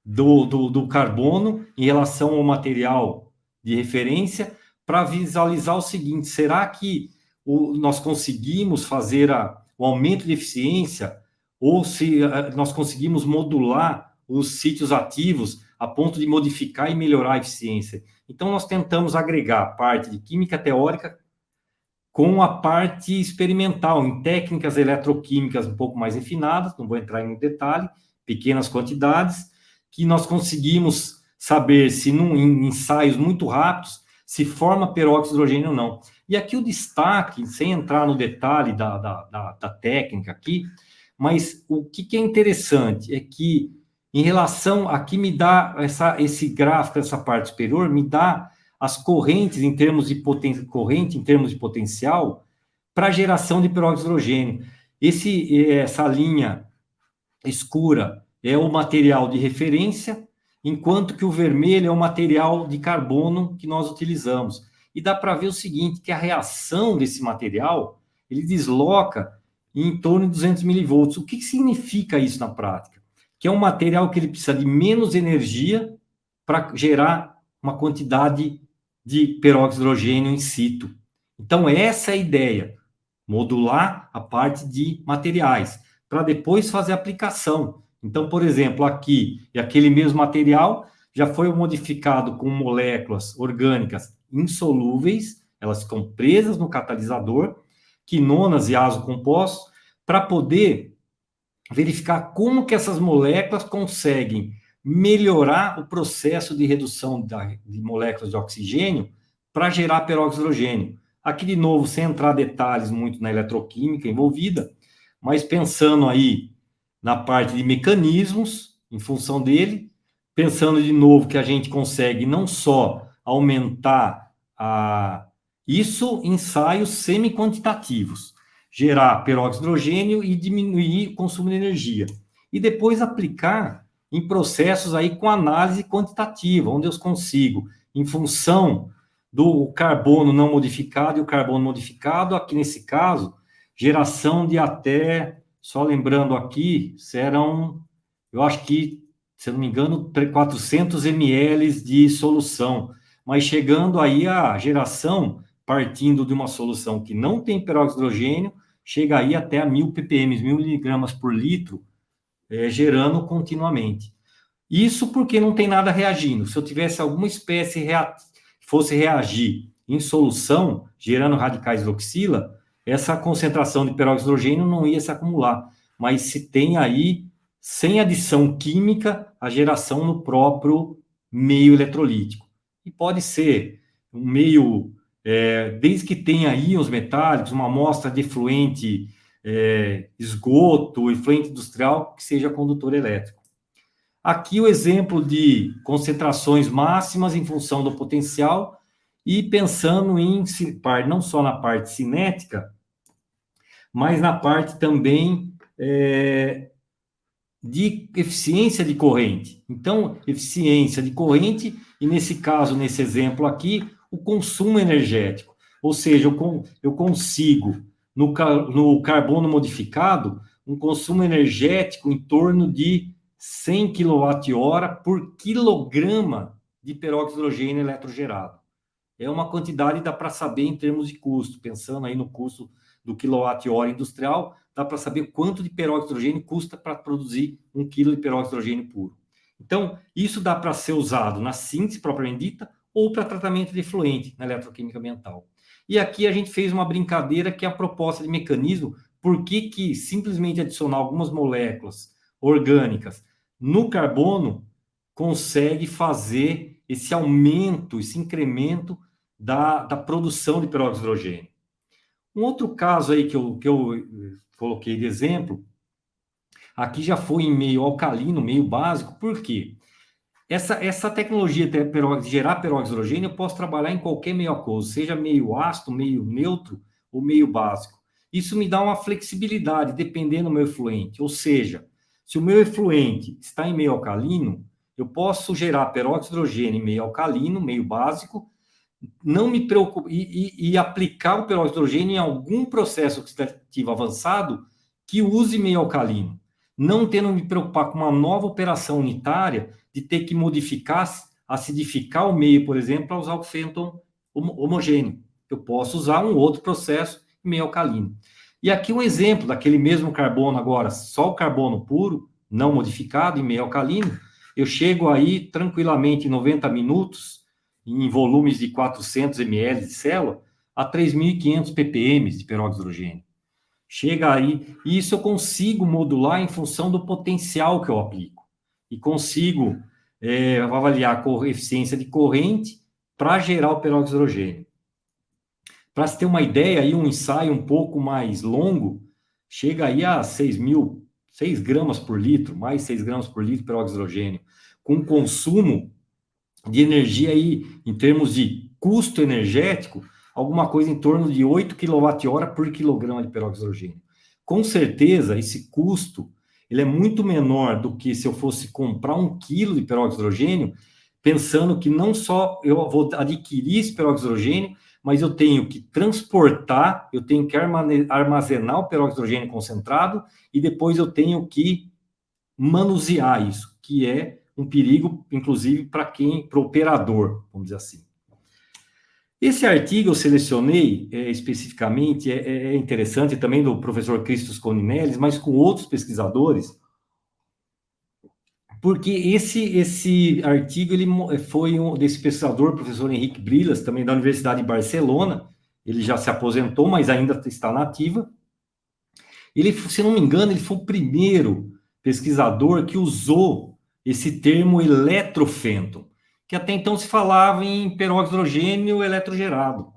do carbono em relação ao material de referência, para visualizar o seguinte: será que nós conseguimos fazer o aumento de eficiência, ou se nós conseguimos modular os sítios ativos a ponto de modificar e melhorar a eficiência? Então, nós tentamos agregar a parte de química teórica com a parte experimental, em técnicas eletroquímicas um pouco mais refinadas, não vou entrar em detalhe, pequenas quantidades, que nós conseguimos saber se em ensaios muito rápidos se forma peróxido de hidrogênio ou não. E aqui o destaque, sem entrar no detalhe da técnica aqui, mas o que é interessante é que, em relação, aqui me dá esse gráfico, essa parte superior, me dá as correntes em termos de potencial para geração de peróxido de hidrogênio. Essa linha escura é o material de referência, enquanto que o vermelho é o material de carbono que nós utilizamos. E dá para ver o seguinte, que a reação desse material, ele desloca em torno de 200 milivolts. O que significa isso na prática? Que é um material que ele precisa de menos energia para gerar uma quantidade de peróxido de hidrogênio in situ. Então, essa é a ideia, modular a parte de materiais, para depois fazer a aplicação. Então, por exemplo, aqui, aquele mesmo material já foi modificado com moléculas orgânicas insolúveis, elas ficam presas no catalisador, quinonas e azocompostos, para poder verificar como que essas moléculas conseguem melhorar o processo de redução de moléculas de oxigênio para gerar peróxido de hidrogênio. Aqui, de novo, sem entrar detalhes muito na eletroquímica envolvida, mas pensando aí na parte de mecanismos, em função dele, pensando de novo que a gente consegue não só aumentar isso em ensaios semi-quantitativos, gerar peróxido de hidrogênio e diminuir o consumo de energia. E depois aplicar em processos aí com análise quantitativa, onde eu consigo, em função do carbono não modificado e o carbono modificado, aqui nesse caso, geração de até, só lembrando aqui, serão, eu acho que, se eu não me engano, 400 ml de solução, mas chegando aí a geração, partindo de uma solução que não tem peróxido de hidrogênio, chega aí até a 1000 ppm, 1000 miligramas por litro, gerando continuamente. Isso porque não tem nada reagindo. Se eu tivesse alguma espécie fosse reagir em solução, gerando radicais hidroxila, essa concentração de peróxido de hidrogênio não ia se acumular. Mas se tem aí, sem adição química, a geração no próprio meio eletrolítico. E pode ser um meio, desde que tenha íons metálicos, uma amostra de efluente esgoto, efluente industrial, que seja condutor elétrico. Aqui o exemplo de concentrações máximas em função do potencial e pensando em não só na parte cinética, mas na parte também de eficiência de corrente. Então, eficiência de corrente e, nesse caso, nesse exemplo aqui, o consumo energético. Ou seja, eu consigo, no carbono modificado, um consumo energético em torno de 100 kWh por quilograma de peróxido de hidrogênio eletrogerado. É uma quantidade, dá para saber em termos de custo, pensando aí no custo do quilowatt-hora industrial, dá para saber quanto de peróxido de hidrogênio custa para produzir 1 kg de peróxido de hidrogênio puro. Então, isso dá para ser usado na síntese propriamente dita ou para tratamento de efluente na eletroquímica ambiental. E aqui a gente fez uma brincadeira que é a proposta de mecanismo, por que simplesmente adicionar algumas moléculas orgânicas no carbono consegue fazer esse aumento, esse incremento da produção de peróxido de hidrogênio. Um outro caso aí que eu coloquei de exemplo, aqui já foi em meio alcalino, meio básico, por quê? Essa tecnologia de gerar peróxido de hidrogênio eu posso trabalhar em qualquer meio aquoso, seja meio ácido, meio neutro ou meio básico. Isso me dá uma flexibilidade, dependendo do meu efluente. Ou seja, se o meu efluente está em meio alcalino, eu posso gerar peróxido de hidrogênio em meio alcalino, meio básico, não me preocupo e aplicar o peróxido de hidrogênio em algum processo oxidativo avançado que use meio alcalino, não tendo me preocupar com uma nova operação unitária de ter que modificar, acidificar o meio, por exemplo, para usar o fênton homogêneo. Eu posso usar um outro processo meio alcalino. E aqui um exemplo daquele mesmo carbono agora, só o carbono puro, não modificado, em meio alcalino, eu chego aí tranquilamente em 90 minutos, em volumes de 400 ml de célula, a 3.500 ppm de peróxido de hidrogênio. Chega aí, e isso eu consigo modular em função do potencial que eu aplico. E consigo avaliar a eficiência de corrente para gerar o peróxido de hidrogênio. Para se ter uma ideia, aí um ensaio um pouco mais longo, chega aí a 6 gramas por litro, mais 6 gramas por litro de peróxido de hidrogênio, com consumo de energia aí, em termos de custo energético, alguma coisa em torno de 8 kWh por quilograma de peróxido de hidrogênio. Com certeza, esse custo ele é muito menor do que se eu fosse comprar 1 quilo de peróxido de hidrogênio, pensando que não só eu vou adquirir esse peróxido de hidrogênio, mas eu tenho que transportar, eu tenho que armazenar o peróxido de hidrogênio concentrado e depois eu tenho que manusear isso, que é um perigo, inclusive, para o operador, vamos dizer assim. Esse artigo eu selecionei especificamente, é interessante também do professor Christos Coninellis, mas com outros pesquisadores, porque esse artigo ele foi desse pesquisador, professor Henrique Brilas, também da Universidade de Barcelona, ele já se aposentou, mas ainda está na ativa. Ele, se não me engano, ele foi o primeiro pesquisador que usou esse termo eletrofênton, que até então se falava em peróxido de hidrogênio eletrogerado,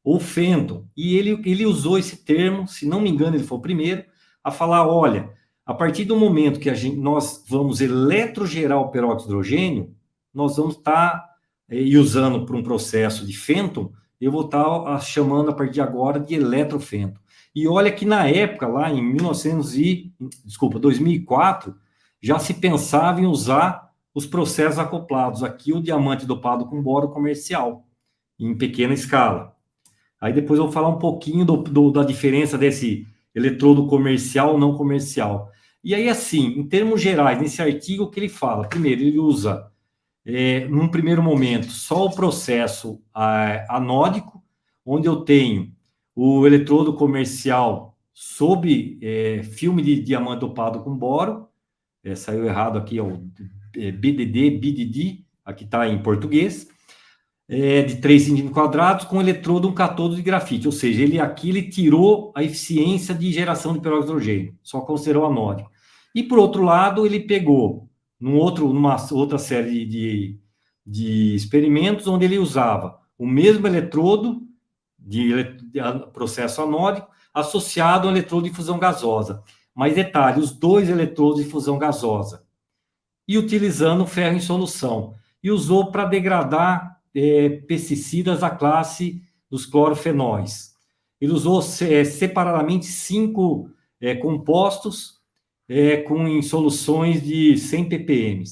ou fênton. E ele usou esse termo, se não me engano, ele foi o primeiro, a falar, olha, a partir do momento que nós vamos eletrogerar o peróxido de hidrogênio, nós vamos estar usando para um processo de fênton, eu vou estar chamando a partir de agora de eletrofênton. E olha que na época, lá em 2004, já se pensava em usar os processos acoplados. Aqui o diamante dopado com boro comercial, em pequena escala. Aí depois eu vou falar um pouquinho da diferença desse eletrodo comercial ou não comercial. E aí, assim, em termos gerais, nesse artigo, o que ele fala? Primeiro, ele usa, num primeiro momento, só o processo anódico, onde eu tenho o eletrodo comercial sob filme de diamante dopado com boro. Saiu errado aqui, ó, BDD, aqui está em português, de 3 centímetros quadrados, com eletrodo, um catodo de grafite, ou seja, ele tirou a eficiência de geração de peróxido de hidrogênio, só considerou anódico. E, por outro lado, ele pegou numa outra série de experimentos, onde ele usava o mesmo eletrodo de processo anódico associado ao eletrodo de fusão gasosa. Mas detalhe, os dois eletrodos de fusão gasosa. E utilizando ferro em solução. E usou para degradar pesticidas da classe dos clorofenóis. Ele usou separadamente 5 compostos em soluções de 100 ppm.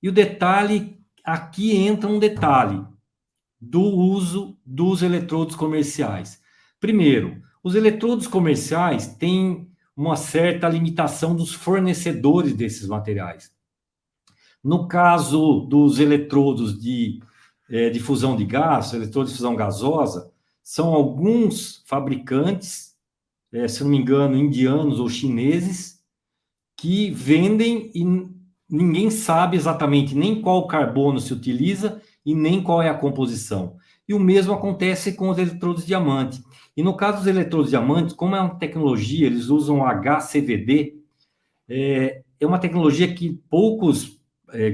E o detalhe, aqui entra um detalhe do uso dos eletrodos comerciais. Primeiro, os eletrodos comerciais têm uma certa limitação dos fornecedores desses materiais. No caso dos eletrodos de fusão de gás, eletrodos de fusão gasosa, são alguns fabricantes, se não me engano, indianos ou chineses, que vendem e ninguém sabe exatamente nem qual carbono se utiliza e nem qual é a composição. E o mesmo acontece com os eletrodos diamante. E no caso dos eletrodos diamantes, como é uma tecnologia, eles usam HCVD, é uma tecnologia que poucos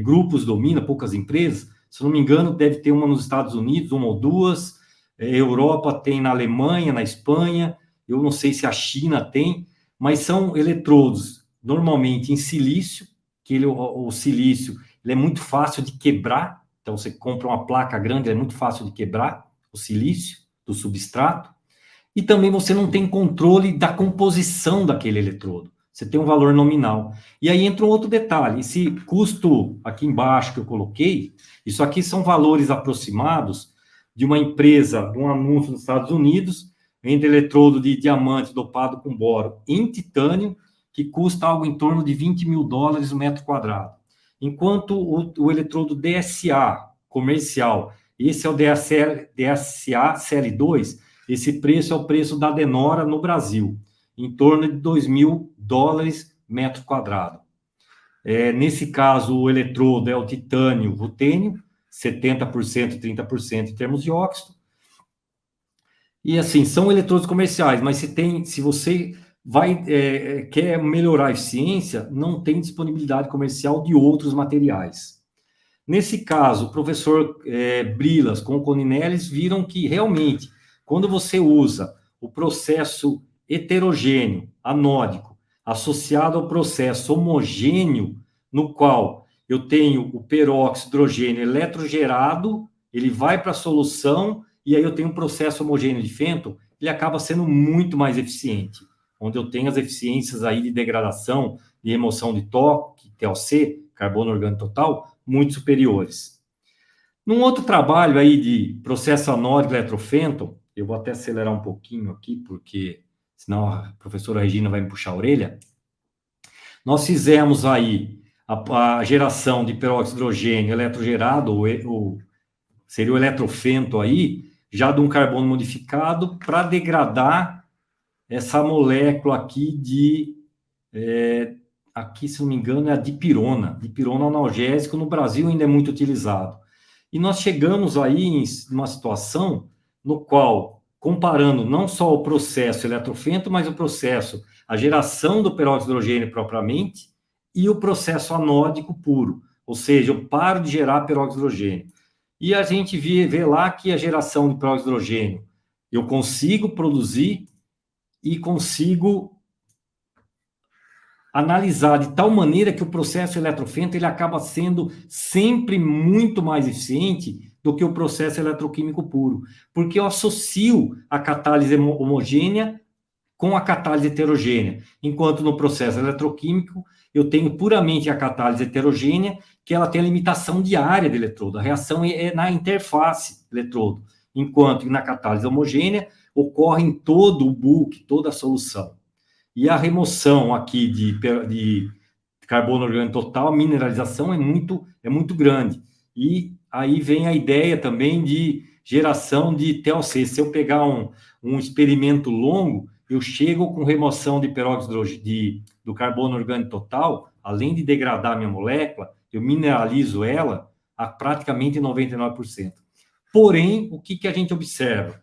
grupos dominam, poucas empresas. Se não me engano, deve ter uma nos Estados Unidos, uma ou duas. Europa tem na Alemanha, na Espanha. Eu não sei se a China tem, mas são eletrodos normalmente em silício, que o silício ele é muito fácil de quebrar. Então, você compra uma placa grande, é muito fácil de quebrar o silício do substrato. E também você não tem controle da composição daquele eletrodo. Você tem um valor nominal. E aí entra um outro detalhe. Esse custo aqui embaixo que eu coloquei, isso aqui são valores aproximados de uma empresa, de um anúncio nos Estados Unidos, entre eletrodo de diamante dopado com boro em titânio, que custa algo em torno de $20 mil o metro quadrado. Enquanto o eletrodo DSA comercial, esse é o DSA CL2, esse preço é o preço da Denora no Brasil, em torno de $2 mil metro quadrado. Nesse caso, o eletrodo é o titânio rutênio, 70%, 30% em termos de óxido. E assim, são eletrodos comerciais, mas se você quer melhorar a eficiência, não tem disponibilidade comercial de outros materiais. Nesse caso, o professor Brilas com o Coninelles viram que realmente, quando você usa o processo heterogêneo, anódico, associado ao processo homogêneo, no qual eu tenho o peróxido de hidrogênio eletrogerado, ele vai para a solução, e aí eu tenho um processo homogêneo de Fenton, ele acaba sendo muito mais eficiente, onde eu tenho as eficiências aí de degradação, de remoção de TOC, carbono orgânico total, muito superiores. Num outro trabalho aí de processo anódico eletrofenton, eu vou até acelerar um pouquinho aqui, porque senão a professora Regina vai me puxar a orelha. Nós fizemos aí a geração de peróxido de hidrogênio eletrogerado, seria o eletrofenton aí, já de um carbono modificado, para degradar essa molécula aqui aqui, se não me engano, é a dipirona analgésico, no Brasil ainda é muito utilizado. E nós chegamos aí em uma situação no qual, comparando não só o processo eletrofenton, mas a geração do peróxido de hidrogênio propriamente, e o processo anódico puro, ou seja, eu paro de gerar peróxido de hidrogênio. E a gente vê lá que a geração de peróxido de hidrogênio, eu consigo produzir e consigo analisar de tal maneira que o processo eletrofenton ele acaba sendo sempre muito mais eficiente do que o processo eletroquímico puro, porque eu associo a catálise homogênea com a catálise heterogênea, enquanto no processo eletroquímico eu tenho puramente a catálise heterogênea, que ela tem a limitação de área do eletrodo, a reação é na interface do eletrodo, enquanto que na catálise homogênea ocorre em todo o bulk, toda a solução. E a remoção aqui de carbono orgânico total, a mineralização é muito grande. E aí vem a ideia também de geração de TLC. Se eu pegar um experimento longo, eu chego com remoção de peróxido do carbono orgânico total, além de degradar a minha molécula, eu mineralizo ela a praticamente 99%. Porém, o que a gente observa?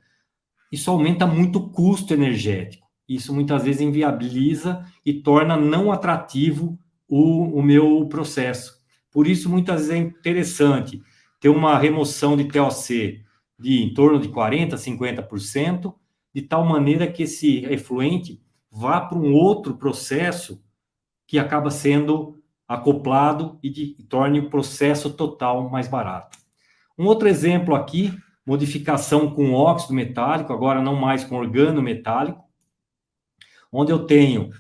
Isso aumenta muito o custo energético. Isso muitas vezes inviabiliza e torna não atrativo o meu processo. Por isso, muitas vezes é interessante ter uma remoção de TOC de em torno de 40%, 50%, de tal maneira que esse efluente vá para um outro processo que acaba sendo acoplado e torne o processo total mais barato. Um outro exemplo aqui, modificação com óxido metálico, agora não mais com organometálico, onde eu tenho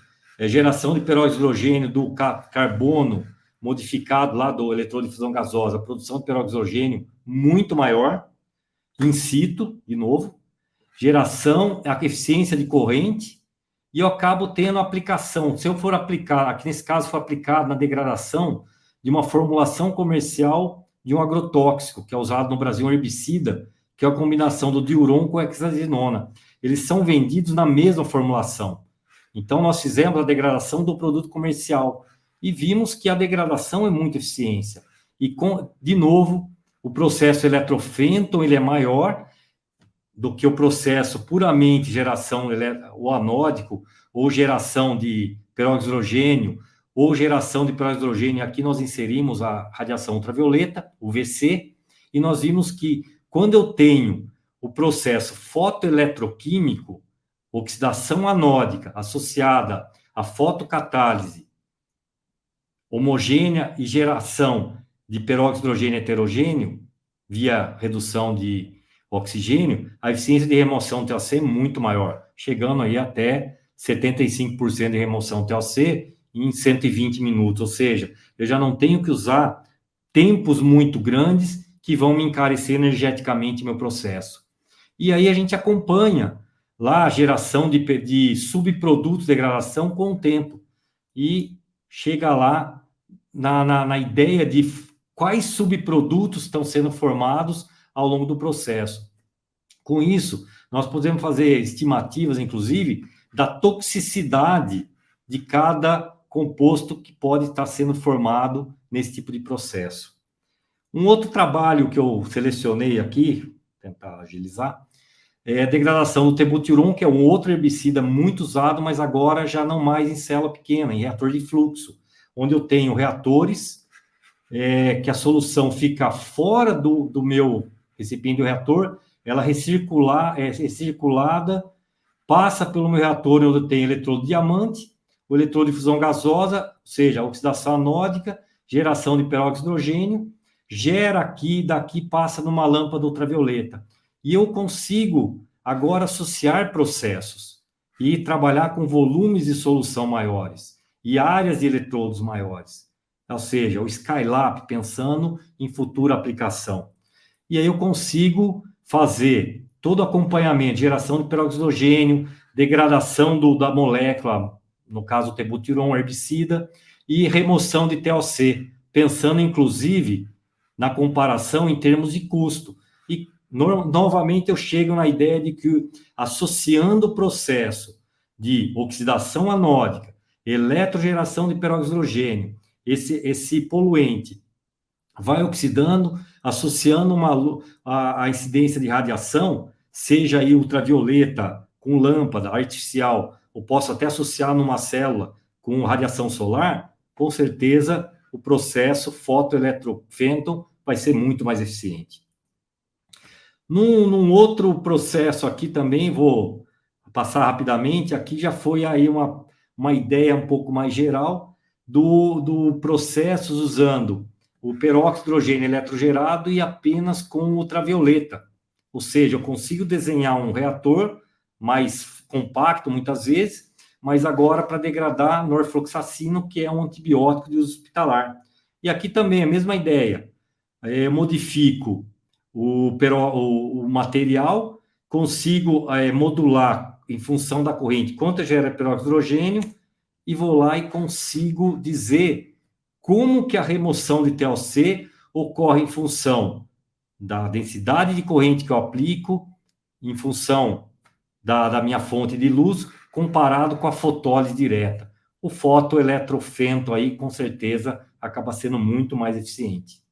geração de peróxido-hidrogênio do carbono modificado lá do eletrodo de fusão gasosa, produção de peróxido-hidrogênio muito maior, in situ, de novo, geração, a eficiência de corrente, e eu acabo tendo aplicação. Se eu for aplicar, aqui nesse caso foi aplicado na degradação de uma formulação comercial de um agrotóxico, que é usado no Brasil, um herbicida, que é a combinação do diuron com a hexazinona. Eles são vendidos na mesma formulação. Então, nós fizemos a degradação do produto comercial e vimos que a degradação é muito eficiência. E, de novo, o processo eletrofenton ele é maior do que o processo puramente geração o anódico ou geração de peróxido-hidrogênio ou geração de peróxido-hidrogênio. Aqui nós inserimos a radiação ultravioleta, o VC, e nós vimos que quando eu tenho o processo fotoeletroquímico, oxidação anódica associada à fotocatálise homogênea e geração de peróxido-hidrogênio heterogêneo via redução de oxigênio, a eficiência de remoção do TOC é muito maior, chegando aí até 75% de remoção do TOC em 120 minutos, ou seja, eu já não tenho que usar tempos muito grandes que vão me encarecer energeticamente meu processo. E aí a gente acompanha lá a geração de subprodutos de degradação com o tempo e chega lá na ideia de quais subprodutos estão sendo formados ao longo do processo. Com isso, nós podemos fazer estimativas, inclusive, da toxicidade de cada composto que pode estar sendo formado nesse tipo de processo. Um outro trabalho que eu selecionei aqui, tentar agilizar, é a degradação do tebutyron, que é um outro herbicida muito usado, mas agora já não mais em célula pequena, em reator de fluxo, onde eu tenho reatores, que a solução fica fora do meu recipiente do reator, ela é recirculada, passa pelo meu reator, onde eu tenho eletrodo diamante, o eletrodo de fusão gasosa, ou seja, a oxidação anódica, geração de peróxido de hidrogênio, gera aqui, daqui passa numa lâmpada ultravioleta. E eu consigo agora associar processos e trabalhar com volumes de solução maiores e áreas de eletrodos maiores. Ou seja, o Skylab pensando em futura aplicação. E aí eu consigo fazer todo o acompanhamento, geração de peróxido de hidrogênio, degradação da molécula, no caso o tebutyron, herbicida, e remoção de TOC, pensando inclusive na comparação em termos de custo. E novamente eu chego na ideia de que associando o processo de oxidação anódica, eletrogeração de peróxido de hidrogênio, esse poluente vai oxidando, associando a incidência de radiação, seja aí ultravioleta com lâmpada artificial, ou posso até associar numa célula com radiação solar, com certeza o processo fotoeletrofenton vai ser muito mais eficiente. Num outro processo aqui também, vou passar rapidamente, aqui já foi aí uma ideia um pouco mais geral do processos usando o peróxido de hidrogênio eletrogerado e apenas com ultravioleta. Ou seja, eu consigo desenhar um reator mais compacto, muitas vezes, mas agora para degradar norfloxacino, que é um antibiótico de uso hospitalar. E aqui também a mesma ideia. Eu modifico o material, consigo modular em função da corrente quanto gera peróxido de hidrogênio e vou lá e consigo dizer como que a remoção de TOC ocorre em função da densidade de corrente que eu aplico, em função da minha fonte de luz, comparado com a fotólise direta. O fotoeletrofenton aí, com certeza, acaba sendo muito mais eficiente.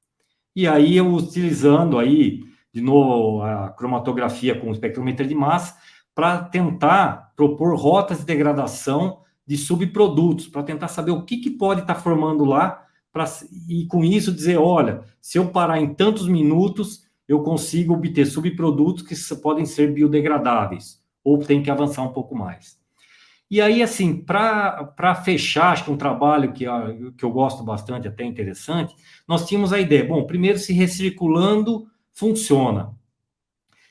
E aí, eu utilizando aí, de novo, a cromatografia com espectrometria de massa, para tentar propor rotas de degradação de subprodutos, para tentar saber o que pode estar formando lá, e com isso dizer, olha, se eu parar em tantos minutos, eu consigo obter subprodutos que podem ser biodegradáveis, ou tem que avançar um pouco mais. E aí, assim, para fechar, acho que um trabalho que eu gosto bastante, até interessante, nós tínhamos a ideia, bom, primeiro, se recirculando, funciona.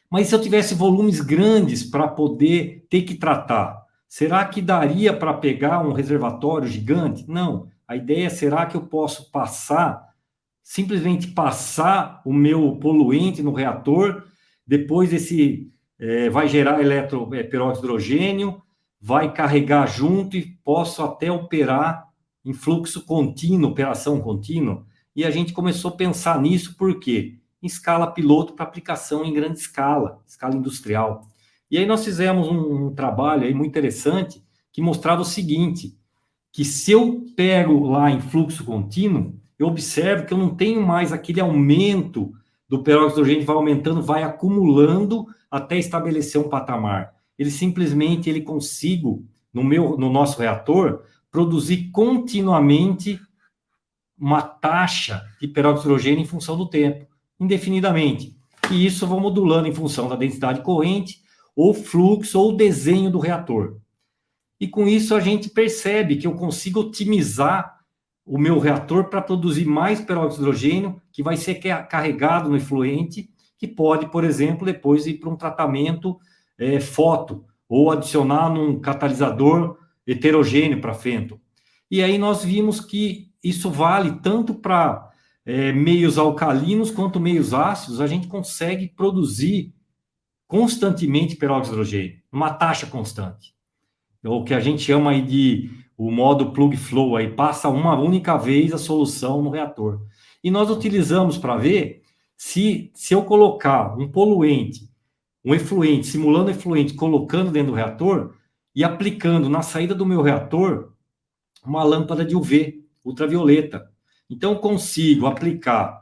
Mas se eu tivesse volumes grandes para poder ter que tratar, será que daria para pegar um reservatório gigante? Não. A ideia é, será que eu posso simplesmente passar o meu poluente no reator, depois vai gerar peróxido de hidrogênio, vai carregar junto e posso até operar em fluxo contínuo, operação contínua. E a gente começou a pensar nisso, por quê? Em escala piloto para aplicação em grande escala industrial. E aí nós fizemos um trabalho aí muito interessante que mostrava o seguinte, que se eu pego lá em fluxo contínuo, eu observo que eu não tenho mais aquele aumento do peróxido de hidrogênio, vai aumentando, vai acumulando até estabelecer um patamar. Ele consigo, no nosso reator, produzir continuamente uma taxa de peróxido de hidrogênio em função do tempo, indefinidamente. E isso eu vou modulando em função da densidade corrente, ou fluxo, ou desenho do reator. E com isso a gente percebe que eu consigo otimizar o meu reator para produzir mais peróxido de hidrogênio, que vai ser carregado no efluente, que pode, por exemplo, depois ir para um tratamento foto, ou adicionar num catalisador heterogêneo para fento. E aí nós vimos que isso vale tanto para meios alcalinos quanto meios ácidos, a gente consegue produzir constantemente peróxido de hidrogênio, uma taxa constante. O que a gente chama aí de o modo plug flow, aí passa uma única vez a solução no reator. E nós utilizamos para ver se eu colocar um poluente, um efluente, simulando efluente, colocando dentro do reator e aplicando na saída do meu reator uma lâmpada de UV, ultravioleta. Então, eu consigo aplicar,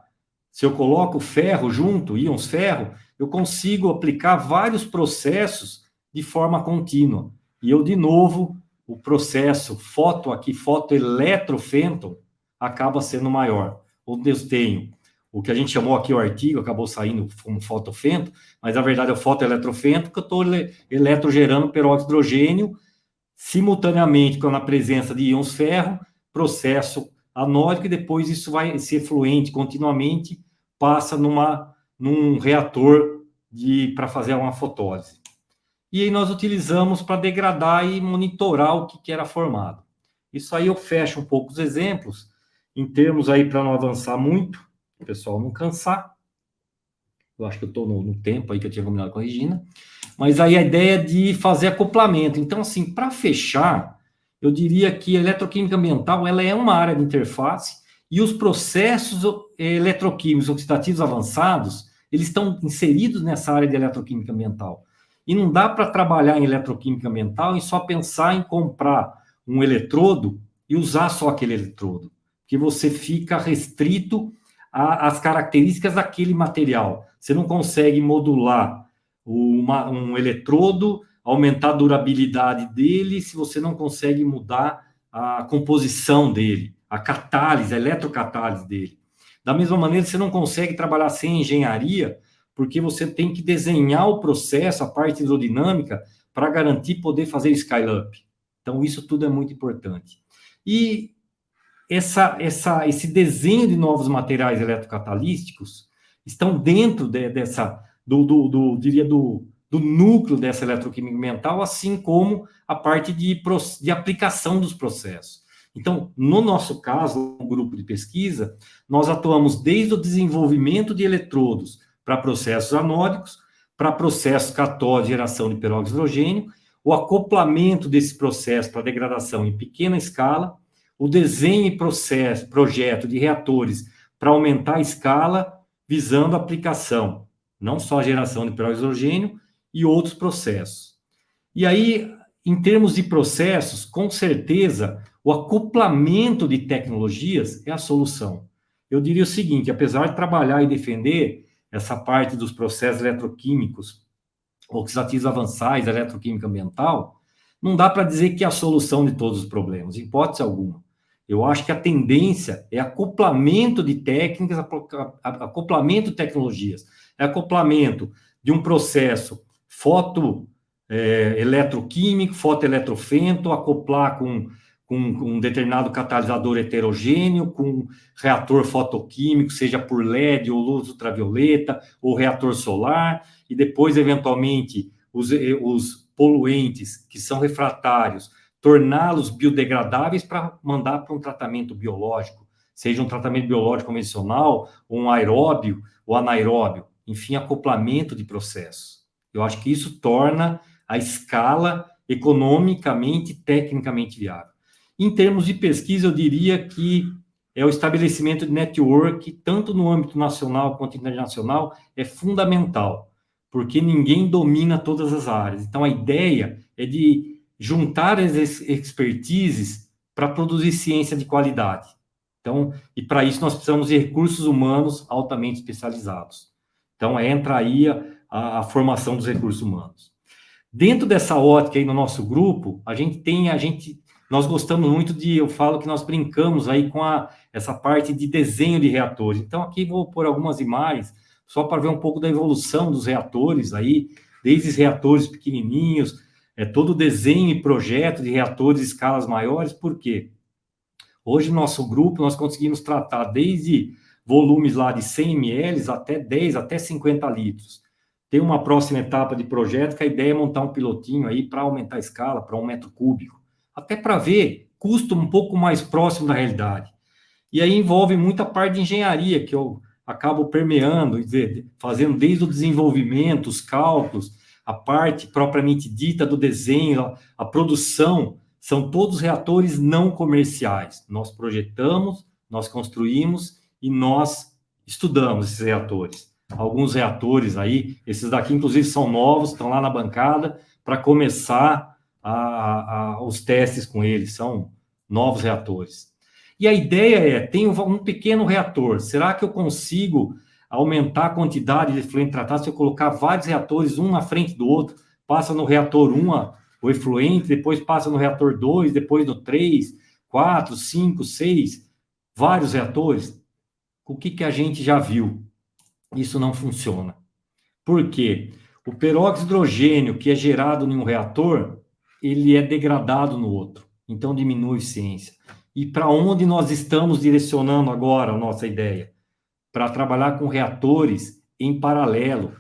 se eu coloco ferro junto, íons ferro, eu consigo aplicar vários processos de forma contínua. E eu, de novo, o processo fotoeletrofênton, acaba sendo maior. Onde eu tenho o que a gente chamou aqui, o artigo, acabou saindo como fotofênton, mas na verdade é o fotoeletrofênton, que eu estou eletrogerando peróxido de hidrogênio simultaneamente com a presença de íons ferro, processo anódico, e depois esse efluente continuamente passa num reator para fazer uma fotólise. E aí nós utilizamos para degradar e monitorar o que era formado. Isso aí eu fecho um pouco os exemplos, em termos aí, para não avançar muito, o pessoal não cansar. Eu acho que eu estou no tempo aí que eu tinha combinado com a Regina. Mas aí a ideia é de fazer acoplamento. Então, assim, para fechar, eu diria que a eletroquímica ambiental ela é uma área de interface e os processos eletroquímicos oxidativos avançados, eles estão inseridos nessa área de eletroquímica ambiental. E não dá para trabalhar em eletroquímica ambiental e só pensar em comprar um eletrodo e usar só aquele eletrodo, que você fica restrito às características daquele material. Você não consegue modular um eletrodo, aumentar a durabilidade dele, se você não consegue mudar a composição dele, a catálise, a eletrocatálise dele. Da mesma maneira, você não consegue trabalhar sem engenharia, porque você tem que desenhar o processo, a parte hidrodinâmica, para garantir poder fazer scale-up. Então, isso tudo é muito importante. E esse desenho de novos materiais eletrocatalísticos estão dentro do núcleo dessa eletroquímica ambiental, assim como a parte de aplicação dos processos. Então, no nosso caso, no grupo de pesquisa, nós atuamos desde o desenvolvimento de eletrodos para processos anódicos, para processos catódicos, geração de peróxido de hidrogênio, o acoplamento desse processo para degradação em pequena escala, o desenho e projeto de reatores para aumentar a escala, visando a aplicação, não só a geração de peróxido de hidrogênio, e outros processos. E aí, em termos de processos, com certeza, o acoplamento de tecnologias é a solução. Eu diria o seguinte, apesar de trabalhar e defender essa parte dos processos eletroquímicos, oxidativos avançados, eletroquímica ambiental, não dá para dizer que é a solução de todos os problemas, em hipótese alguma. Eu acho que a tendência é acoplamento de técnicas, acoplamento de tecnologias. É acoplamento de um processo eletroquímico, fotoeletrofento, acoplar com um determinado catalisador heterogêneo, com reator fotoquímico, seja por LED ou luz ultravioleta, ou reator solar, e depois, eventualmente, os poluentes que são refratários, torná-los biodegradáveis para mandar para um tratamento biológico, seja um tratamento biológico convencional, ou um aeróbio, ou anaeróbio, enfim, acoplamento de processos. Eu acho que isso torna a escala economicamente e tecnicamente viável. Em termos de pesquisa, eu diria que o estabelecimento de network, tanto no âmbito nacional quanto internacional, é fundamental, porque ninguém domina todas as áreas. Então, a ideia é de juntar as expertises para produzir ciência de qualidade. Então, e para isso nós precisamos de recursos humanos altamente especializados. Então, entra aí a formação dos recursos humanos. Dentro dessa ótica aí no nosso grupo, nós gostamos muito eu falo que nós brincamos aí com essa parte de desenho de reatores. Então, aqui vou pôr algumas imagens, só para ver um pouco da evolução dos reatores aí, desde os reatores pequenininhos, todo o desenho e projeto de reatores de escalas maiores. Por quê? Hoje, no nosso grupo, nós conseguimos tratar desde volumes lá de 100 ml até 10, até 50 litros. Tem uma próxima etapa de projeto que a ideia é montar um pilotinho aí para aumentar a escala para 1 metro cúbico, até para ver custo um pouco mais próximo da realidade. E aí envolve muita parte de engenharia, que eu acabo permeando, fazendo desde o desenvolvimento, os cálculos, a parte propriamente dita do desenho, a produção, são todos reatores não comerciais. Nós projetamos, nós construímos e nós estudamos esses reatores. Alguns reatores aí, esses daqui inclusive são novos, estão lá na bancada, para começar os testes com eles, são novos reatores. E a ideia tem um pequeno reator, será que eu consigo aumentar a quantidade de efluente tratado se eu colocar vários reatores, um na frente do outro, passa no reator 1 o efluente, depois passa no reator 2, depois no 3, 4, 5, 6, vários reatores? O que a gente já viu? Isso não funciona. Por quê? O peróxido de hidrogênio que é gerado em um reator, ele é degradado no outro, então diminui a eficiência. E para onde nós estamos direcionando agora a nossa ideia? Para trabalhar com reatores em paralelo,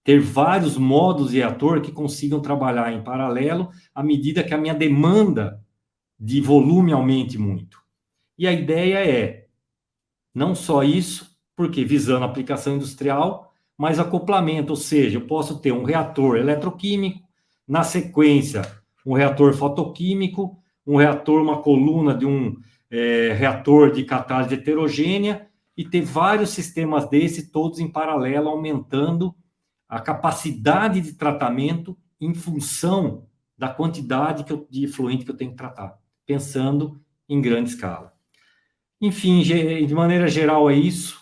ter vários modos de reator que consigam trabalhar em paralelo à medida que a minha demanda de volume aumente muito. E a ideia é, não só isso, porque visando a aplicação industrial, mas acoplamento, ou seja, eu posso ter um reator eletroquímico, na sequência, um reator fotoquímico, um reator, uma coluna de um reator de catálise heterogênea, e ter vários sistemas desses, todos em paralelo, aumentando a capacidade de tratamento em função da quantidade de efluente que eu tenho que tratar, pensando em grande escala. Enfim, de maneira geral é isso.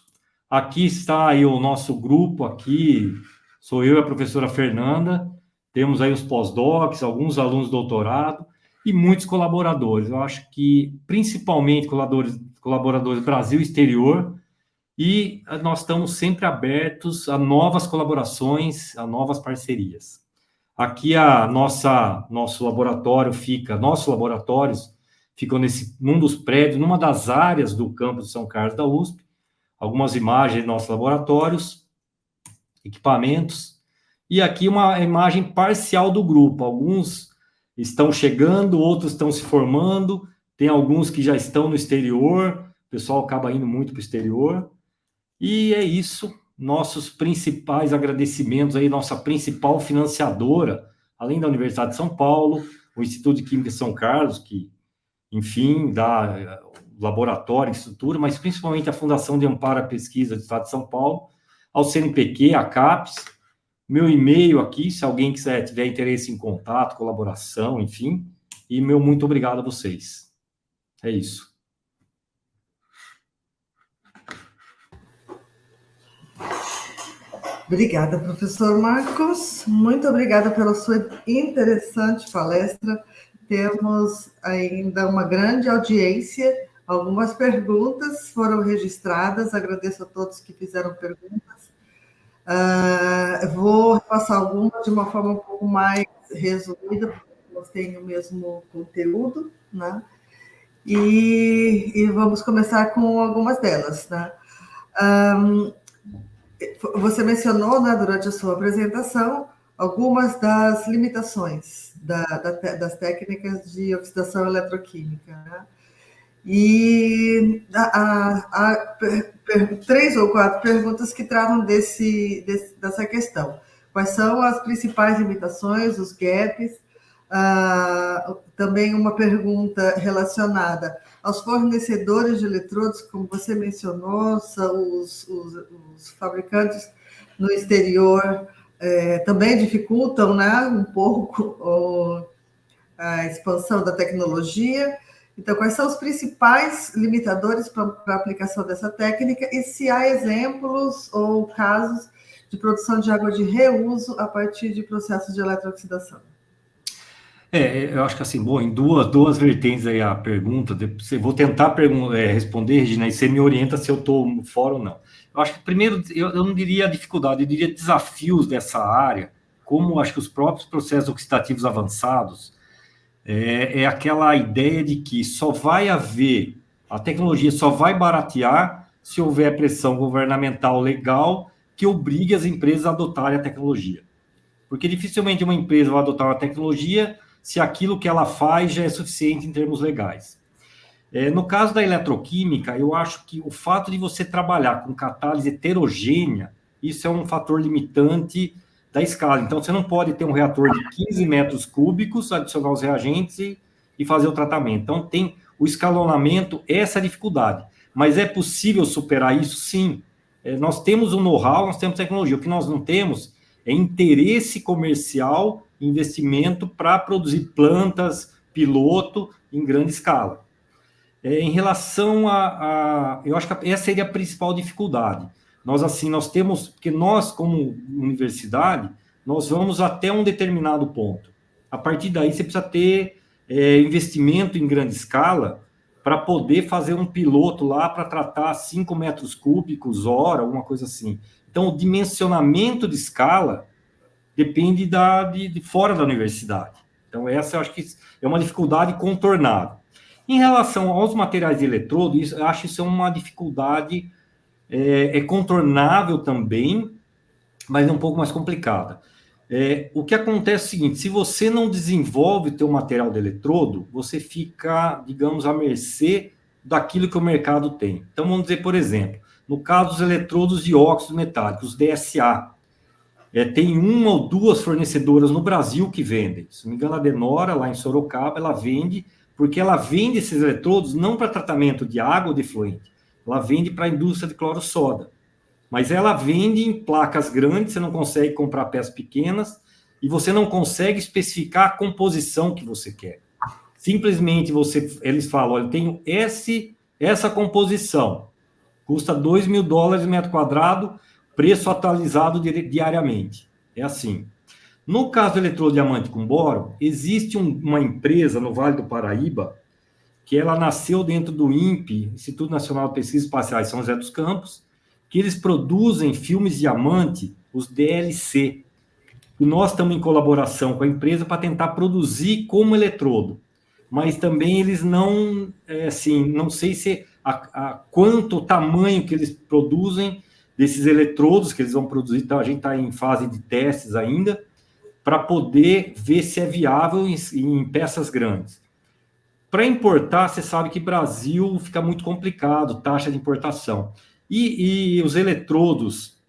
Aqui está aí o nosso grupo, aqui sou eu e a professora Fernanda, temos aí os pós-docs, alguns alunos de doutorado e muitos colaboradores. Eu acho que principalmente colaboradores Brasil e exterior, e nós estamos sempre abertos a novas colaborações, a novas parcerias. Aqui nossos laboratórios ficam num dos prédios, numa das áreas do campus de São Carlos da USP, algumas imagens de nossos laboratórios, equipamentos, e aqui uma imagem parcial do grupo. Alguns estão chegando, outros estão se formando, tem alguns que já estão no exterior, o pessoal acaba indo muito para o exterior, e é isso, nossos principais agradecimentos aí, nossa principal financiadora, além da Universidade de São Paulo, o Instituto de Química de São Carlos, que, enfim, dá laboratório, estrutura, mas principalmente a Fundação de Amparo à Pesquisa do Estado de São Paulo, ao CNPq, a CAPES, meu e-mail aqui, se alguém tiver interesse em contato, colaboração, enfim, e meu muito obrigado a vocês. É isso. Obrigada, professor Marcos. Muito obrigada pela sua interessante palestra. Temos ainda uma grande audiência. Algumas perguntas foram registradas. Agradeço a todos que fizeram perguntas. Eu vou passar algumas de uma forma um pouco mais resumida, porque elas têm o mesmo conteúdo, né? E vamos começar com algumas delas, né? Você mencionou, né, durante a sua apresentação, algumas das limitações das técnicas de oxidação eletroquímica, né? E há 3 ou 4 perguntas que tratam dessa questão. Quais são as principais limitações, os gaps? Também uma pergunta relacionada aos fornecedores de eletrodos, como você mencionou, são os fabricantes no exterior também dificultam, né, um pouco a expansão da tecnologia. Então, quais são os principais limitadores para a aplicação dessa técnica e se há exemplos ou casos de produção de água de reuso a partir de processos de eletrooxidação? Eu acho que assim, bom, em duas vertentes aí a pergunta, vou tentar responder, Regina, e você me orienta se eu estou fora ou não. Eu acho que primeiro, eu não diria dificuldade, eu diria desafios dessa área, como acho que os próprios processos oxidativos avançados, aquela ideia de que só vai haver, a tecnologia só vai baratear se houver pressão governamental legal que obrigue as empresas a adotarem a tecnologia. Porque dificilmente uma empresa vai adotar uma tecnologia se aquilo que ela faz já é suficiente em termos legais. No caso da eletroquímica, eu acho que o fato de você trabalhar com catálise heterogênea, isso é um fator limitante da escala. Então, você não pode ter um reator de 15 metros cúbicos, adicionar os reagentes e fazer o tratamento. Então, tem o escalonamento, essa dificuldade. Mas é possível superar isso? Sim. Nós temos o know-how, nós temos tecnologia. O que nós não temos é interesse comercial, investimento para produzir plantas, piloto, em grande escala. Em relação eu acho que essa seria a principal dificuldade. Nós temos, porque nós, como universidade, nós vamos até um determinado ponto. A partir daí, você precisa ter investimento em grande escala para poder fazer um piloto lá para tratar 5 metros cúbicos hora, alguma coisa assim. Então, o dimensionamento de escala depende de fora da universidade. Então, essa eu acho que é uma dificuldade contornável. Em relação aos materiais de eletrodo, eu acho isso uma dificuldade contornável também, mas é um pouco mais complicada. O que acontece é o seguinte, se você não desenvolve o teu material de eletrodo, você fica, digamos, à mercê daquilo que o mercado tem. Então, vamos dizer, por exemplo, no caso dos eletrodos de óxido metálico, os DSA, tem 1 ou 2 fornecedoras no Brasil que vendem. Se não me engano, a Denora, lá em Sorocaba, ela vende, porque ela vende esses eletrodos não para tratamento de água ou de efluente, ela vende para a indústria de cloro-soda. Mas ela vende em placas grandes, você não consegue comprar peças pequenas, e você não consegue especificar a composição que você quer. Simplesmente eles falam, olha, eu tenho essa composição, custa $2.000 o metro quadrado, preço atualizado diariamente. É assim. No caso do eletrodo diamante com boro, existe uma empresa no Vale do Paraíba que ela nasceu dentro do INPE, Instituto Nacional de Pesquisas Espaciais São José dos Campos, que eles produzem filmes diamante, os DLC. E nós estamos em colaboração com a empresa para tentar produzir como eletrodo. Mas também eles não, não sei se quanto o tamanho que eles produzem desses eletrodos que eles vão produzir, então a gente está em fase de testes ainda, para poder ver se é viável em peças grandes. Para importar, você sabe que Brasil fica muito complicado, taxa de importação. E os eletrodos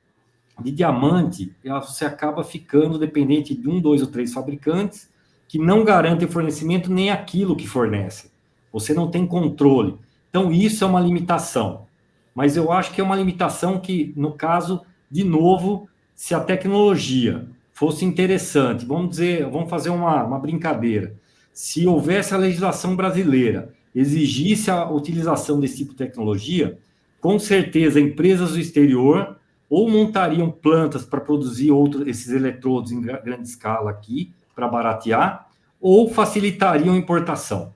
de diamante, você acaba ficando dependente de 1, 2 ou 3 fabricantes que não garantem o fornecimento nem aquilo que fornecem. Você não tem controle. Então, isso é uma limitação. Mas eu acho que é uma limitação que, no caso, de novo, se a tecnologia fosse interessante, vamos fazer uma brincadeira. Se houvesse a legislação brasileira, exigisse a utilização desse tipo de tecnologia, com certeza empresas do exterior ou montariam plantas para produzir esses eletrodos em grande escala aqui, para baratear, ou facilitariam a importação.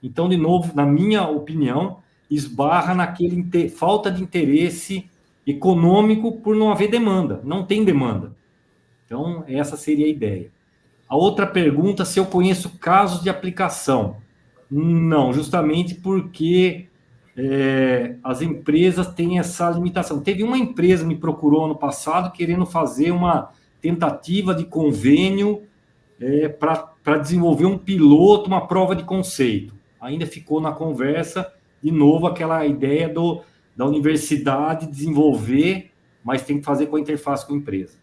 Então, de novo, na minha opinião, esbarra naquele falta de interesse econômico por não haver demanda, não tem demanda. Então, essa seria a ideia. A outra pergunta, se eu conheço casos de aplicação. Não, justamente porque as empresas têm essa limitação. Teve uma empresa que me procurou ano passado querendo fazer uma tentativa de convênio para desenvolver um piloto, uma prova de conceito. Ainda ficou na conversa, de novo, aquela ideia da universidade desenvolver, mas tem que fazer com a interface com a empresa.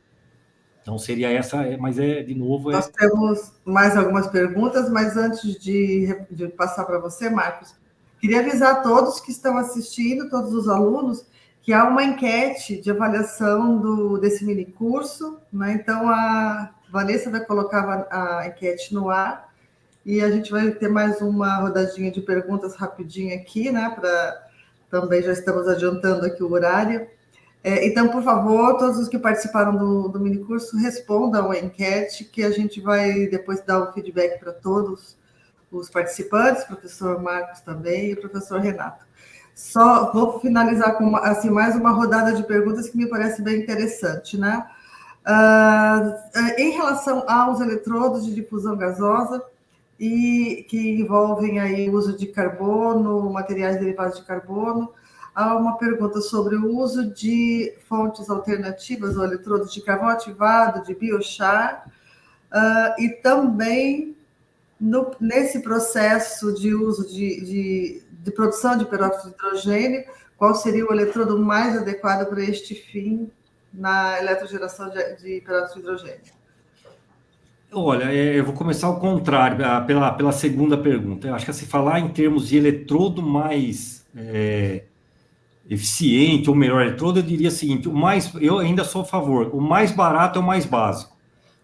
Então, seria essa, mas de novo... Nós temos mais algumas perguntas, mas antes de passar para você, Marcos, queria avisar a todos que estão assistindo, todos os alunos, que há uma enquete de avaliação desse minicurso, né? Então, a Vanessa vai colocar a enquete no ar e a gente vai ter mais uma rodadinha de perguntas rapidinho aqui, né? Também já estamos adiantando aqui o horário. Então, por favor, todos os que participaram do minicurso respondam a enquete, que a gente vai depois dar o feedback para todos os participantes, professor Marcos também e o professor Renato. Só vou finalizar com assim, mais uma rodada de perguntas que me parece bem interessante, né? Em relação aos eletrodos de difusão gasosa, e que envolvem aí o uso de carbono, materiais derivados de carbono, há uma pergunta sobre o uso de fontes alternativas, ou eletrodos de carvão ativado, de biochar, e também nesse processo de uso de produção de peróxido de hidrogênio, qual seria o eletrodo mais adequado para este fim na eletrogeração de peróxido de hidrogênio? Olha, eu vou começar ao contrário, pela segunda pergunta. Eu acho que se falar em termos de eletrodo mais eficiente ou melhor eletrodo, eu diria o seguinte: eu ainda sou a favor, o mais barato é o mais básico,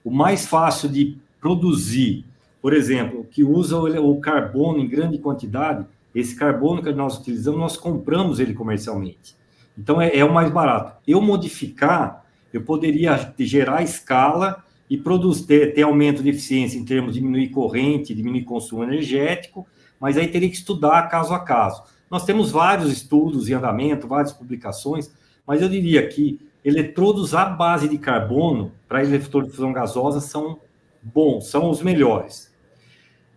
o mais fácil de produzir, por exemplo, que usa o carbono em grande quantidade. Esse carbono que nós utilizamos, nós compramos ele comercialmente. Então, é o mais barato. Eu modificar, eu poderia gerar escala e ter aumento de eficiência em termos de diminuir corrente, diminuir consumo energético, mas aí teria que estudar caso a caso. Nós temos vários estudos em andamento, várias publicações, mas eu diria que eletrodos à base de carbono para eletrodo de difusão gasosa são bons, são os melhores.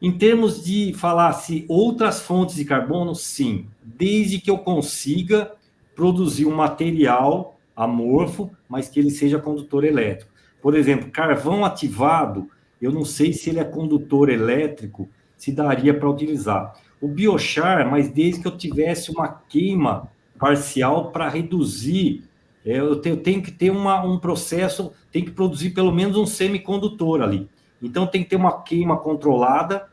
Em termos de falar se outras fontes de carbono, sim, desde que eu consiga produzir um material amorfo, mas que ele seja condutor elétrico. Por exemplo, carvão ativado, eu não sei se ele é condutor elétrico, se daria para utilizar. O biochar, mas desde que eu tivesse uma queima parcial para reduzir, eu tenho que ter um processo, tem que produzir pelo menos um semicondutor ali. Então, tem que ter uma queima controlada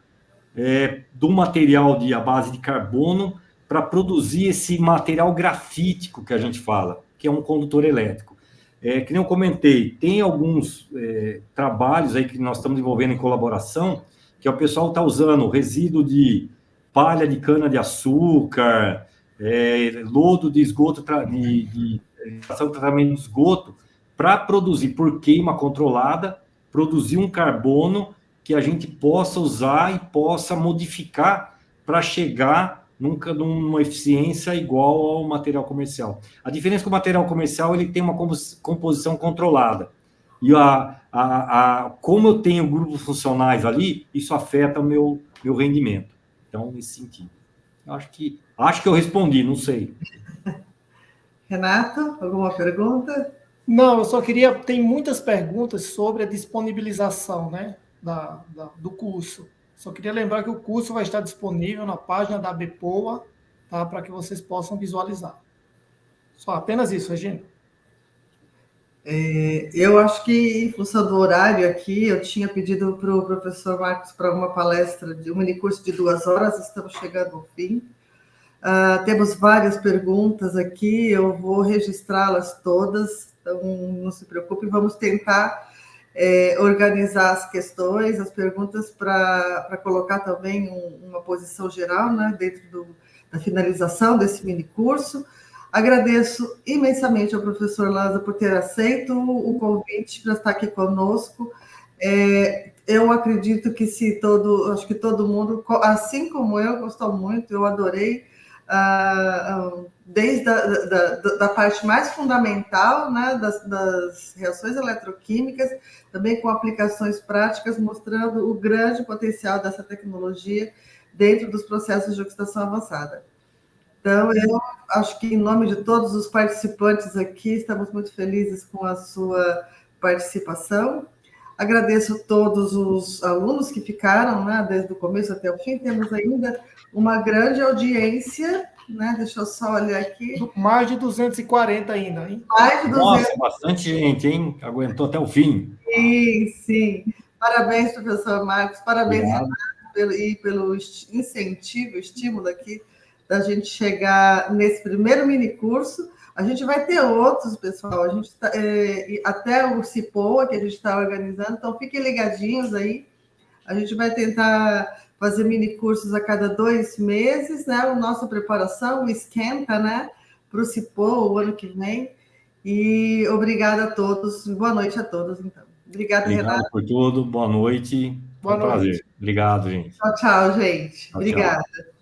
do material à base de carbono para produzir esse material grafítico que a gente fala, que é um condutor elétrico. Que nem eu comentei, tem alguns trabalhos aí que nós estamos desenvolvendo em colaboração, que o pessoal está usando resíduo de palha de cana-de-açúcar, lodo de esgoto, de tratamento de esgoto, para produzir, por queima controlada, produzir um carbono que a gente possa usar e possa modificar para chegar numa eficiência igual ao material comercial. A diferença é que o material comercial ele tem uma composição controlada. E como eu tenho grupos funcionais ali, isso afeta o meu rendimento. Então, nesse sentido. Acho que eu respondi, não sei. Renato, alguma pergunta? Não, eu só queria... Tem muitas perguntas sobre a disponibilização, né, do curso. Só queria lembrar que o curso vai estar disponível na página da ABPOA, tá, para que vocês possam visualizar. Só apenas isso, Regina. Eu acho que, em função do horário aqui, eu tinha pedido para o professor Marcos para uma palestra de um minicurso de 2 horas, estamos chegando ao fim. Temos várias perguntas aqui, eu vou registrá-las todas, então não se preocupe, vamos tentar organizar as questões, as perguntas, para colocar também uma posição geral, né, dentro da finalização desse minicurso. Agradeço imensamente ao professor Lázaro por ter aceito o convite para estar aqui conosco. Eu acredito que acho que todo mundo, assim como eu, gostou muito, eu adorei desde da parte mais fundamental, né, das reações eletroquímicas, também com aplicações práticas, mostrando o grande potencial dessa tecnologia dentro dos processos de oxidação avançada. Então, eu acho que, em nome de todos os participantes aqui, estamos muito felizes com a sua participação. Agradeço a todos os alunos que ficaram, né, desde o começo até o fim. Temos ainda uma grande audiência, né? Deixa eu só olhar aqui. Mais de 240 ainda, hein? Mais de 200. Nossa, bastante gente, hein? Aguentou até o fim. Sim, sim. Parabéns, professor Marcos. Parabéns, Renato, pelo incentivo, estímulo aqui da gente chegar nesse primeiro mini curso. A gente vai ter outros, pessoal. A gente até o CIPOA, que a gente está organizando, então fiquem ligadinhos aí. A gente vai tentar fazer mini cursos a cada 2 meses, né? A nossa preparação, o esquenta, né? Para o CIPOA o ano que vem. E obrigada a todos. Boa noite a todos, então. Obrigada, Renato. Obrigado por tudo. Boa noite. Boa noite. Prazer. Obrigado, gente. Tchau, tchau, gente. Tchau, Obrigada. tchau.